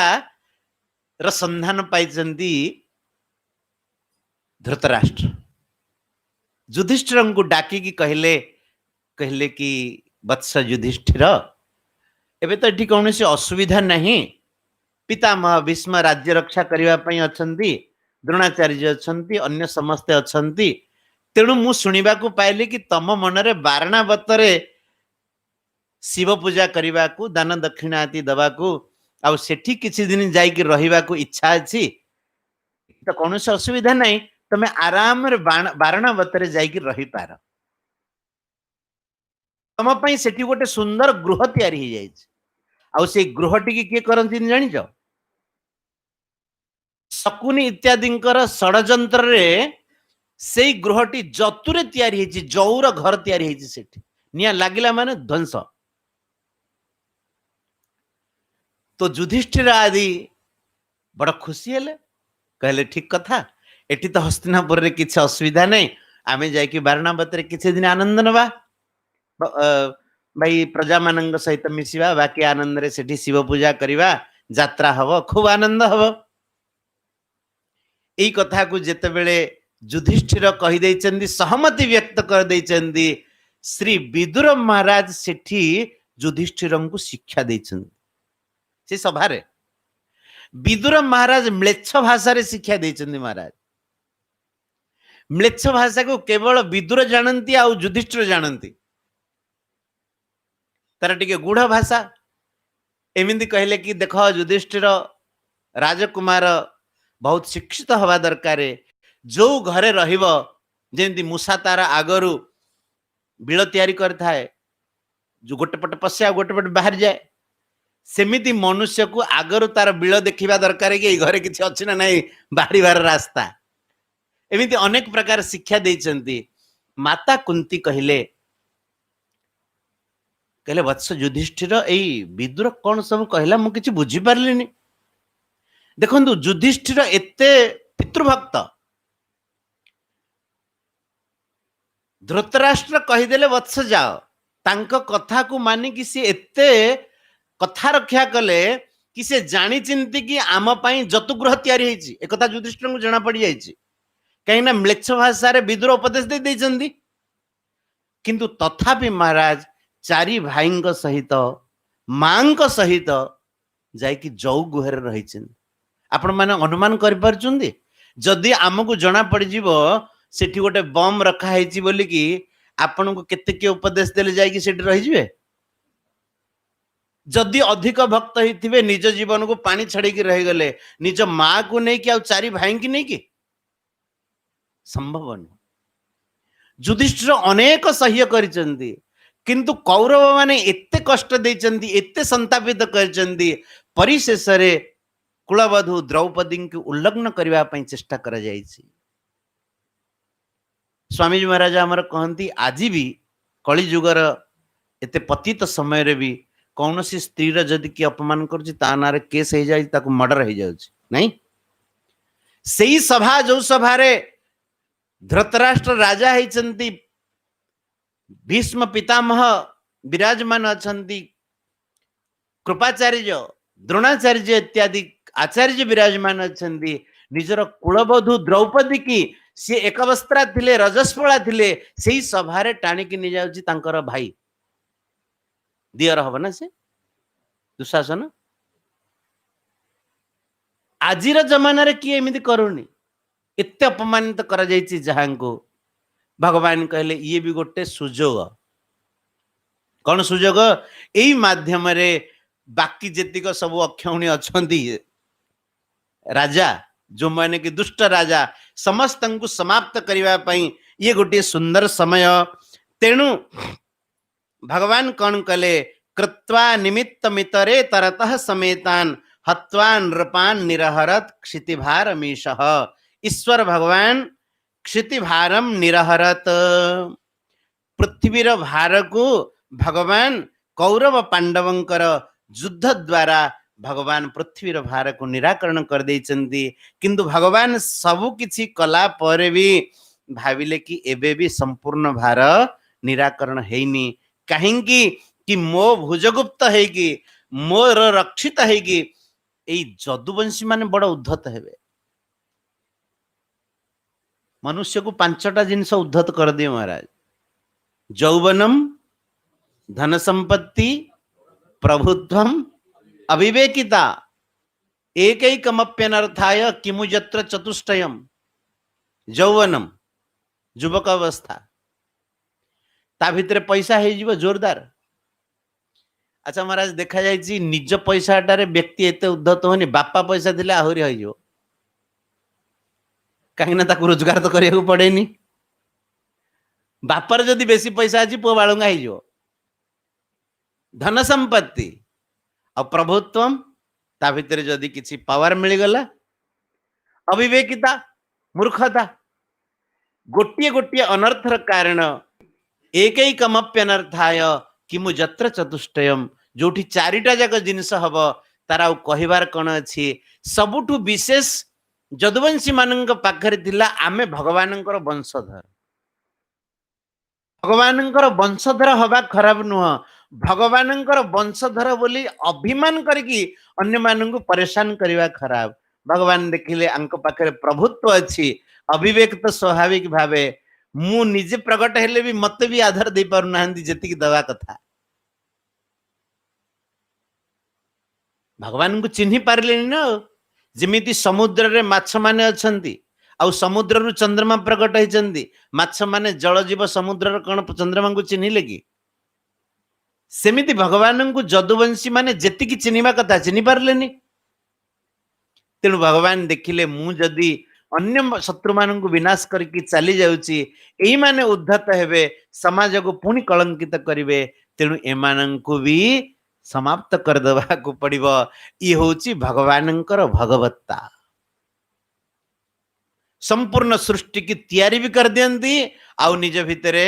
र संधान पाइचंती धृतराष्ट्र युधिष्ठिर को डाकी की कहले कहले कि वत्स युधिष्ठिर एबे तो एठी कौन से असुविधा नहीं पितामह भीष्म राज्य रक्षा करने पई अछंती द्रोणाचार्य अछंती अन्य समस्ते अछंती तेणु मु सुनिबा को पाइली कि तम मनरे बारणावतरे शिव पूजा करने को दान दक्षिणा आदि दबा को आ सेठी किछि दिन जाई कि रहिबा को इच्छा अछि तो कौन से असुविधा नहीं तमे आराम रे बारणावतरे जाई कि रहि पार तम पई सेठी गोटे सुंदर गृह तैयारी हो जाय आ से गृहटी की किए करंती जानि जो शकुनी इत्यादिंकर षड्यंत्र रे से गृहटी जतुरे तैयारी हेछि जौर घर तैयारी हेछि सेठी निया लागिला माने ध्वंस तो युधिष्ठिर आदि बड़ खुशी हेले कहले ठीक कथा एठी तो हस्तिनापुर रे किछ असुविधा नहीं आमे जाय कि बारणावत रे किछ दिन आनंद नबा भाई प्रजा मानंग सहित मिसिबा बाकी आनंद रे सेठी शिव पूजा करिबा यात्रा हबो खूब आनंद हबो एई कथा को जेते बेले युधिष्ठिर कहि दैचंदी सहमति व्यक्त कर दैचंदी श्री विदुर महाराज सेठी युधिष्ठिर को शिक्षा दैचंदी से सभा रे विदुर महाराज म्लेच्छ भाषा रे शिक्षा दैचंदी महाराज म्लेच्छ भाषा को केवल विदुर जानती आ युधिष्ठिर जानती तार टिके गूढ़ भाषा एमिति कहले कि देख युधिष्ठिर राजकुमार बहुत शिक्षित हवा दरकार जो घरे रहिबो जेंति मूसा तार आगरु बिल तैयारी करथाए जो गोटे पट पसे गोटे पट बाहर जाए सेमिति मनुष्य को आगरु तार बिल देखिबा दरकार कि घरे किछि अछि ना नहीं बाहरी बार रास्ता एमिति अनेक प्रकार शिक्षा दैचंती माता कुंती कहले कहले वत्स युधिष्ठिर एई विदुर कौन सब कहला मु किछि बुझी पारलिनी देखंतु युधिष्ठिर एते पितृभक्त धृतराष्ट्र कहिदेले वत्स जाओ तांको कथा को मानि कि से एते कथा रक्षा कले कि से जानी चिंती कि आम पई जतुगृह तैयारी हेछि ए कथा युधिष्ठिर को जाना पड़ी जाइछि कहीं ना म्लेच्छ भाषा रे विदुर उपदेश दे दैचंदी किंतु तथापि महाराज चारि भाईंक सहित मांक सहित जाई कि जौ गुहर रहिछन आपण माने अनुमान कर परचुंदी जदि आमको जना पड़ जीवो सेठी गोटे बम रखा है बोली कि आपन को केते के उपदेश देले जाई कि सेठी रही जिवे जदि अधिक भक्त होइथिबे निज जीवन को पानी छड़ी के रह गले निज मां को नहीं कि आ चारि भाई की नहीं कि संभव न युधिष्ठिर अनेक सह्य करिसंती किंतु कौरव माने एते कष्ट देइचंती एते संतापित करचंती परिशेष रे कुलवधु द्रौपदी की उल्लग्न करबा पई चेष्टा करा जायछि स्वामी महाराज हमर कहंती आज भी कली जुगर एते पतित समय रे भी कौन सी स्त्री जदि कि अपमान कर नारे केस हो जाए मर्डर हो जाए नहीं सही सभा जो सभा रे धृतराष्ट्र राजा होती भीष्म पितामह विराजमान अछंती कृपाचार्य द्रोणाचार्य इत्यादि आचार्य विराजमान अछंती निजर कुलवधु द्रौपदी की सी एकवस्त्रा थिले रजस्वला थिले सही सभा रे टाणिकी नि जाउची तांकर भाई दियर हब ना से दुशासन आजिर जमाना रे किए एमिति करूनी एते अपमानित करा जायछि जहां को भगवान कहले ये भी गोटे सुजोग कौन सुजोग एई माध्यम रे बाकी जेतिक सब अक्षौणी अछंती राजा जो माने कि दुष्ट राजा समस्त को समाप्त करबा पई ये गोटे सुंदर समय तेणु भगवान कौन कले कृत्वा निमित्त मितरे तरतः समेतान हत्वान नृपान निरहरत क्षितिभार मीशः ईश्वर भगवान क्षितिभारम निरहरत पृथ्वीर भार को भगवान कौरव पांडवंकर युद्ध द्वारा भगवान पृथ्वीर भार को निराकरण कर देइचंती किंतु भगवान सबु किछि कला पर भी भाविले कि एबे भी संपूर्ण भार निराकरण हेइनी कहीं कि मो भुजगुप्त है कि मोर रक्षित है कि एई जदुवंशी माने बड़ उद्धत हेबे मनुष्य को पांचटा जिनस उद्धत कर दिए महाराज यौवनम धन संपत्ति प्रभुत्वम अविवेकिता एकैकमप्यनर्थाय किमु यत्र चतुष्टयम यौवनम युवक अवस्था ता भितर पैसा है जीव जोरदार अच्छा महाराज देखा जायछि निज पैसाटारे व्यक्ति एते उद्धत होनी बापा पैसा दिले आहुरी हो जीव कहीं ना ताकू रोजगार तो करिया पड़ेनी बापर जदि बेसी पैसा अछि पुआ बाळंगा हो जीव धन संपत्ति और प्रभुत्व ता भितर जदि किछि पावर मिल गला अविवेकिता मूर्खता गोटिए गोटिए अनर्थर कारण एकैकमप्यनर्थाय किमु जत्र चतुष्टयम जोठी चारिटा जाक जिनिस हब तार आ कहिबार कोन अछि सबुठु विशेष जदुवंशी मानक पाखरे थिला आमे भगवानंकर वंशधर भगवानंकर वंशधर हवा खराब नुह भगवानंकर वंशधर बोली अभिमान करके अन्य मानक परेशान करवा खराब भगवान देखिले आंक पाखरे प्रभुत्व अछि अविवेक तो स्वाभाविक भावे मु निजे प्रकट हेले भी मत भी आधार दे पारु नाहंती जेतिकी दवा कथा भगवान को चिन्हि पारलेनी न जिमिति समुद्र रे माछ माने अछंती आ समुद्र रु चंद्रमा प्रकट होइचंती माछ माने जल जीव समुद्र रे कोन चंद्रमा को चिन्हिले कि सेमिति भगवान को जदुवंशी माने जेतिकी चिन्हिबा कथा चिन्हि पारलेनी तेणु भगवान देखिले मु जदि अन्य शत्रु मान को विनाश करके चली जाउची एई माने उद्धत हेबे समाज को पुणी कलंकित करिवे तेणु एमान को भी समाप्त कर देबा को पड़िबो ई होची भगवानंकर भगवत्ता संपूर्ण सृष्टि की तैयारी भी कर दियंती आउ निज भितरे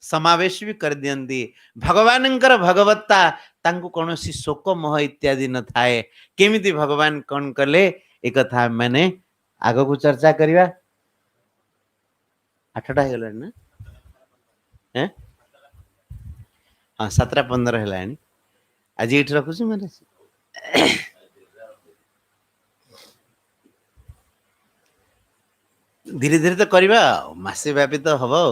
समावेश भी कर दियंती भगवानंकर भगवत्ता तांको कोनोसी शोक मोह इत्यादि न थाए केमिति भगवान कोन कले एक था मैंने आग को चर्चा करिवा 8टा हे गला ना हैं हां 17:15 हेलानी आज एठ रखुछी माने धीरे धीरे तो करिवा मासे व्यापी तो हबो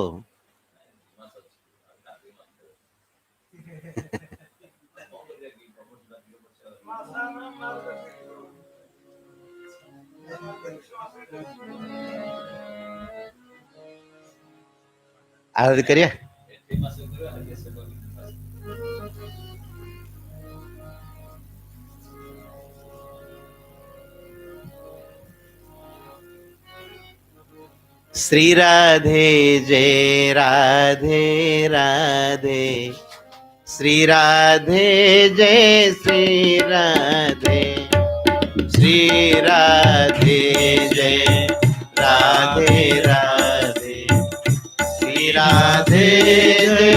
आरती करिए। श्री राधे जय राधे राधे, श्री राधे जय श्री राधे, श्री राधे जय राधे राधे, श्री राधे जय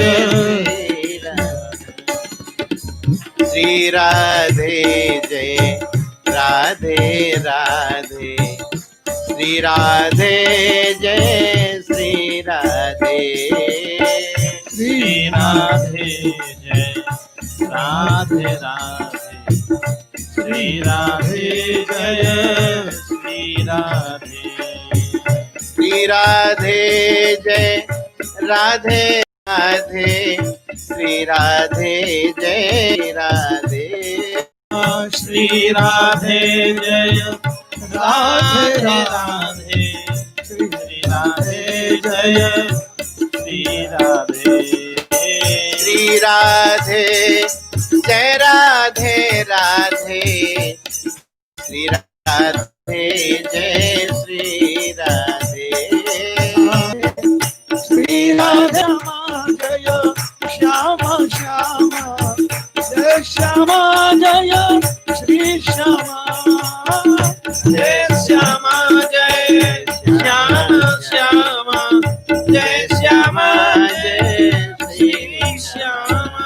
श्री राधे जय राधे राधे, श्री राधे जय श्री राधे, श्री राधे जय राधे राधे, श्री राधे जय श्री राधे, श्री राधे जय राधे राधे, श्री राधे जय राधे, श्री राधे जय राधे राधे, श्री राधे जय श्री राधे, श्री राधे जय राधे राधे, श्री राधे जय श्री राधे, श्री राधा जय श्यामा श्यामा, जय श्यामा जय श्री श्यामा, जय श्यामा जय श्यामा श्यामा, जय श्यामा जय श्री श्यामा।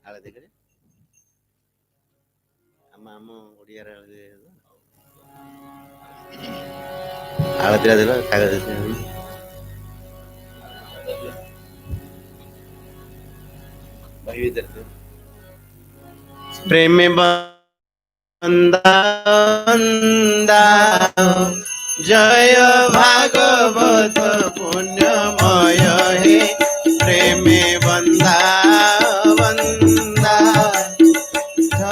आरती करिए। ଆମ ଓଡ଼ିଆରେ ଆଳତୀଟା ଦେଲ କାଗଜ प्रेम बंदा जय भागवत पुण्यमय हे, प्रेम बंदा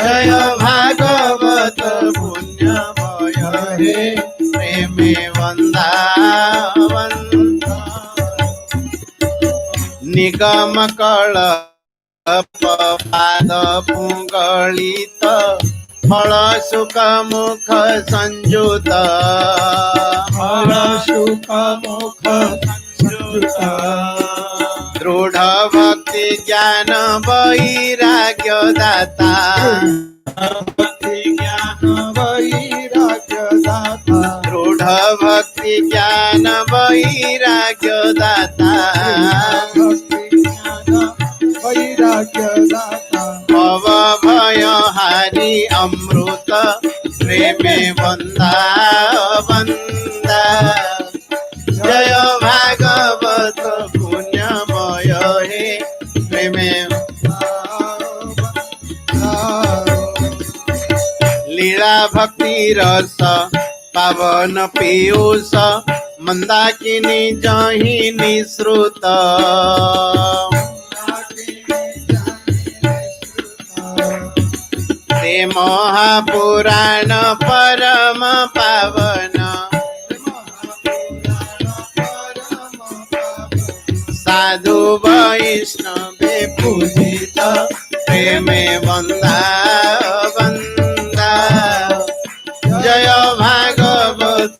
जय भागवत पुण्यमय हे, प्रेम बंदा निगम कल पाद पुंगलित, फल सुख मुख संयुत, फल सुख मुख संयुत, दृढ़ भक्ति ज्ञान वैराग्य दाता, भक्ति ज्ञान वैराग्य दाता, दृढ़ भक्ति ज्ञान वैराग्य दाता, वैराग्य दाता, भव भय हारी अमृत, प्रेम बंदा बंदा, जय भागवत पुण्यमय हे, प्रेम लीला भक्ति रस पावन पीयूष, मंदाकिनी जही निश्रुत, ते महापुराण परम पावन, साधु वैष्णवे पूजित, प्रेम बंदा बंदा, जय भागवत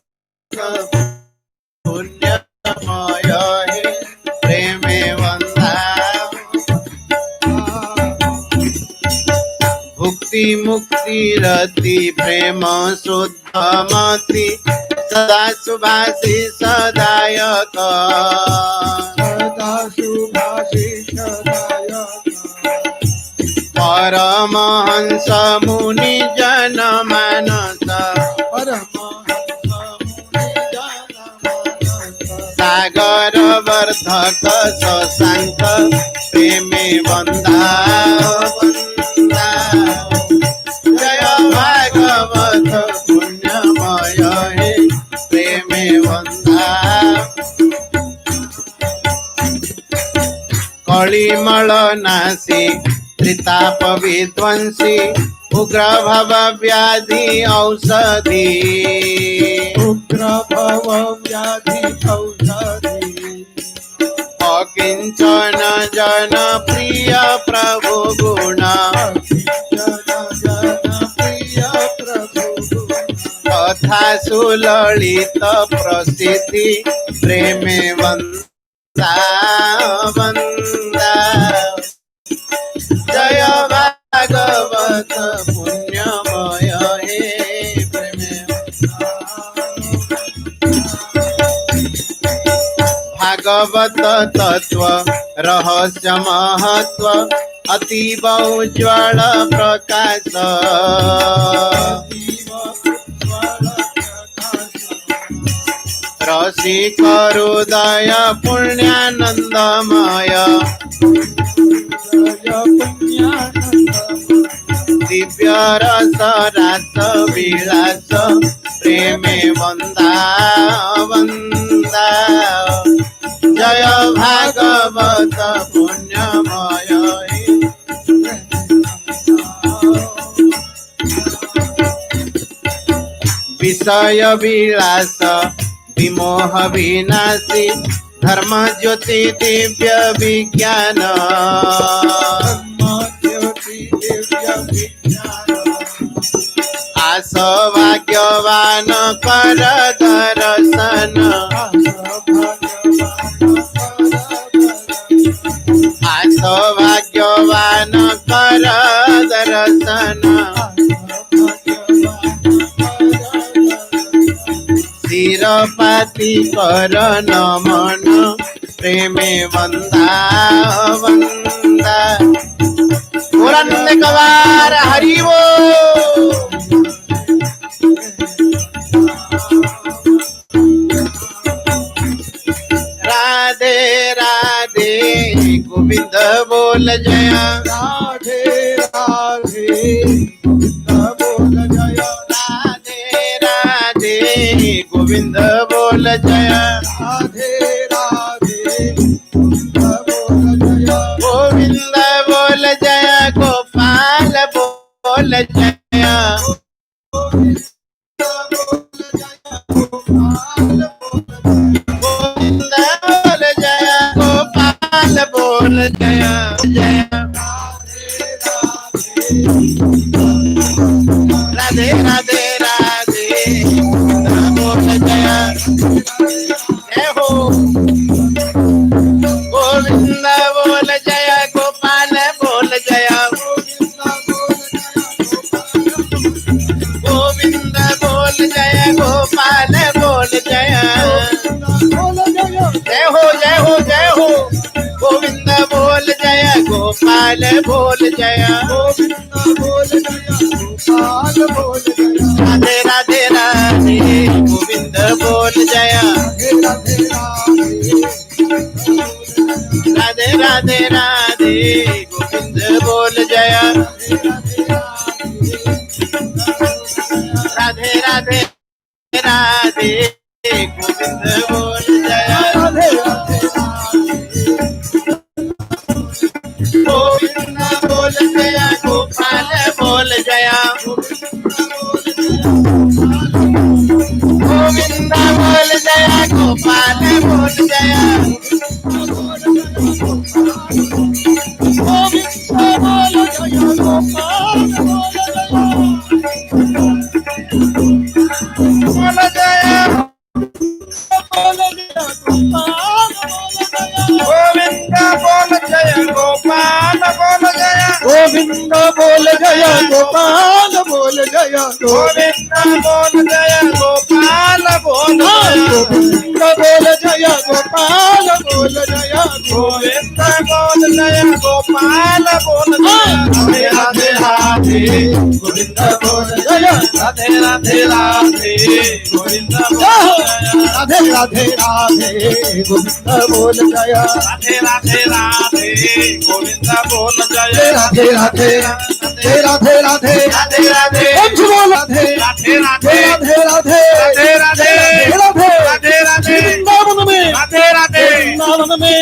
पुण्यमय हे, प्रेम बंदा भुक्ति मुक्ति रति, प्रेम शुद्ध मति, सदा सुभाषी सदायक, सदा सुभाषिष दायक, परमहंस मुनि जन मानस, परमहंस मुनि जन मानस, सागर वर्धक शशांक, प्रेम बंदा बंदा, जय भागवत पुण्यमय हे, प्रेम बंदा कलिमल नासी त्रिताप विध्वंसी उग्र भव व्याधि औषधि उग्र भव व्याधि औषधि अकिंचन जन प्रिय प्रभु गुण प्रिय प्रभु कथा सुललित प्रसिद्धि प्रेमे वंदा वंदा जय भागवत पुण्यमय हे प्रेमे भागवत तत्व रहस्य महत्व अतीव उज्ज्वल प्रकाश रसिक हृदय पुण्यानंदमय दिव्य रस रास विलास प्रेमे वंदा वंदा जय भागवत पुण्यमय विषय विलास विमोह विनाशी धर्म ज्योति दिव्य विज्ञान आस भाग्यवान कर दर्शन आस भाग्यवान कर दर्शन सिरपाती कर नमन प्रेमे वंदा वंदा कवार हरिवो राधे राधे गोविंद बोल जया राधे राधे बोल जय राधे राधे गोविंद बोल जया राधे राधे बोल जय गोविंद बोल जया गोपाल बोल जया गोविंद बोल जया गोपाल बोल जया जया राधे राधे राधे बोल जया जय हो गोविंद बोल जया गोपाल बोल जया गोविंद बोल जया गोपाल बोल जया जय हो जय हो जय हो गोविंद बोल जया गोपाल बोल जया राधे राधे राधे गोविंद बोल जया राधे राधे राधे गोविंद बोल जया राधे राधे राधे गोविंद बोल जया गोविंद बोल जया गोपाल बोल जया गोविंद बोल जया गोपाल बोल जया गोविंद बोल जय गोपाल बोल जय गोविंद बोल जया गोपाल बोल गोविंद बोल जय गोपाल बोल जय गोविंद बोल जया गोपाल बोल जया राधे राधे गोविंद बोल जया राधे राधे राधे गोविंद राधे राधे राधे गोविंद बोल जय राधे राधे राधे गोविंद बोल जया राधे राधे राधे राधे राधे राधे राधे राधे राधे राधे राधे राधे राधे राधे राधे राधे राधे वृंदावन में राधे राधे वृंदावन में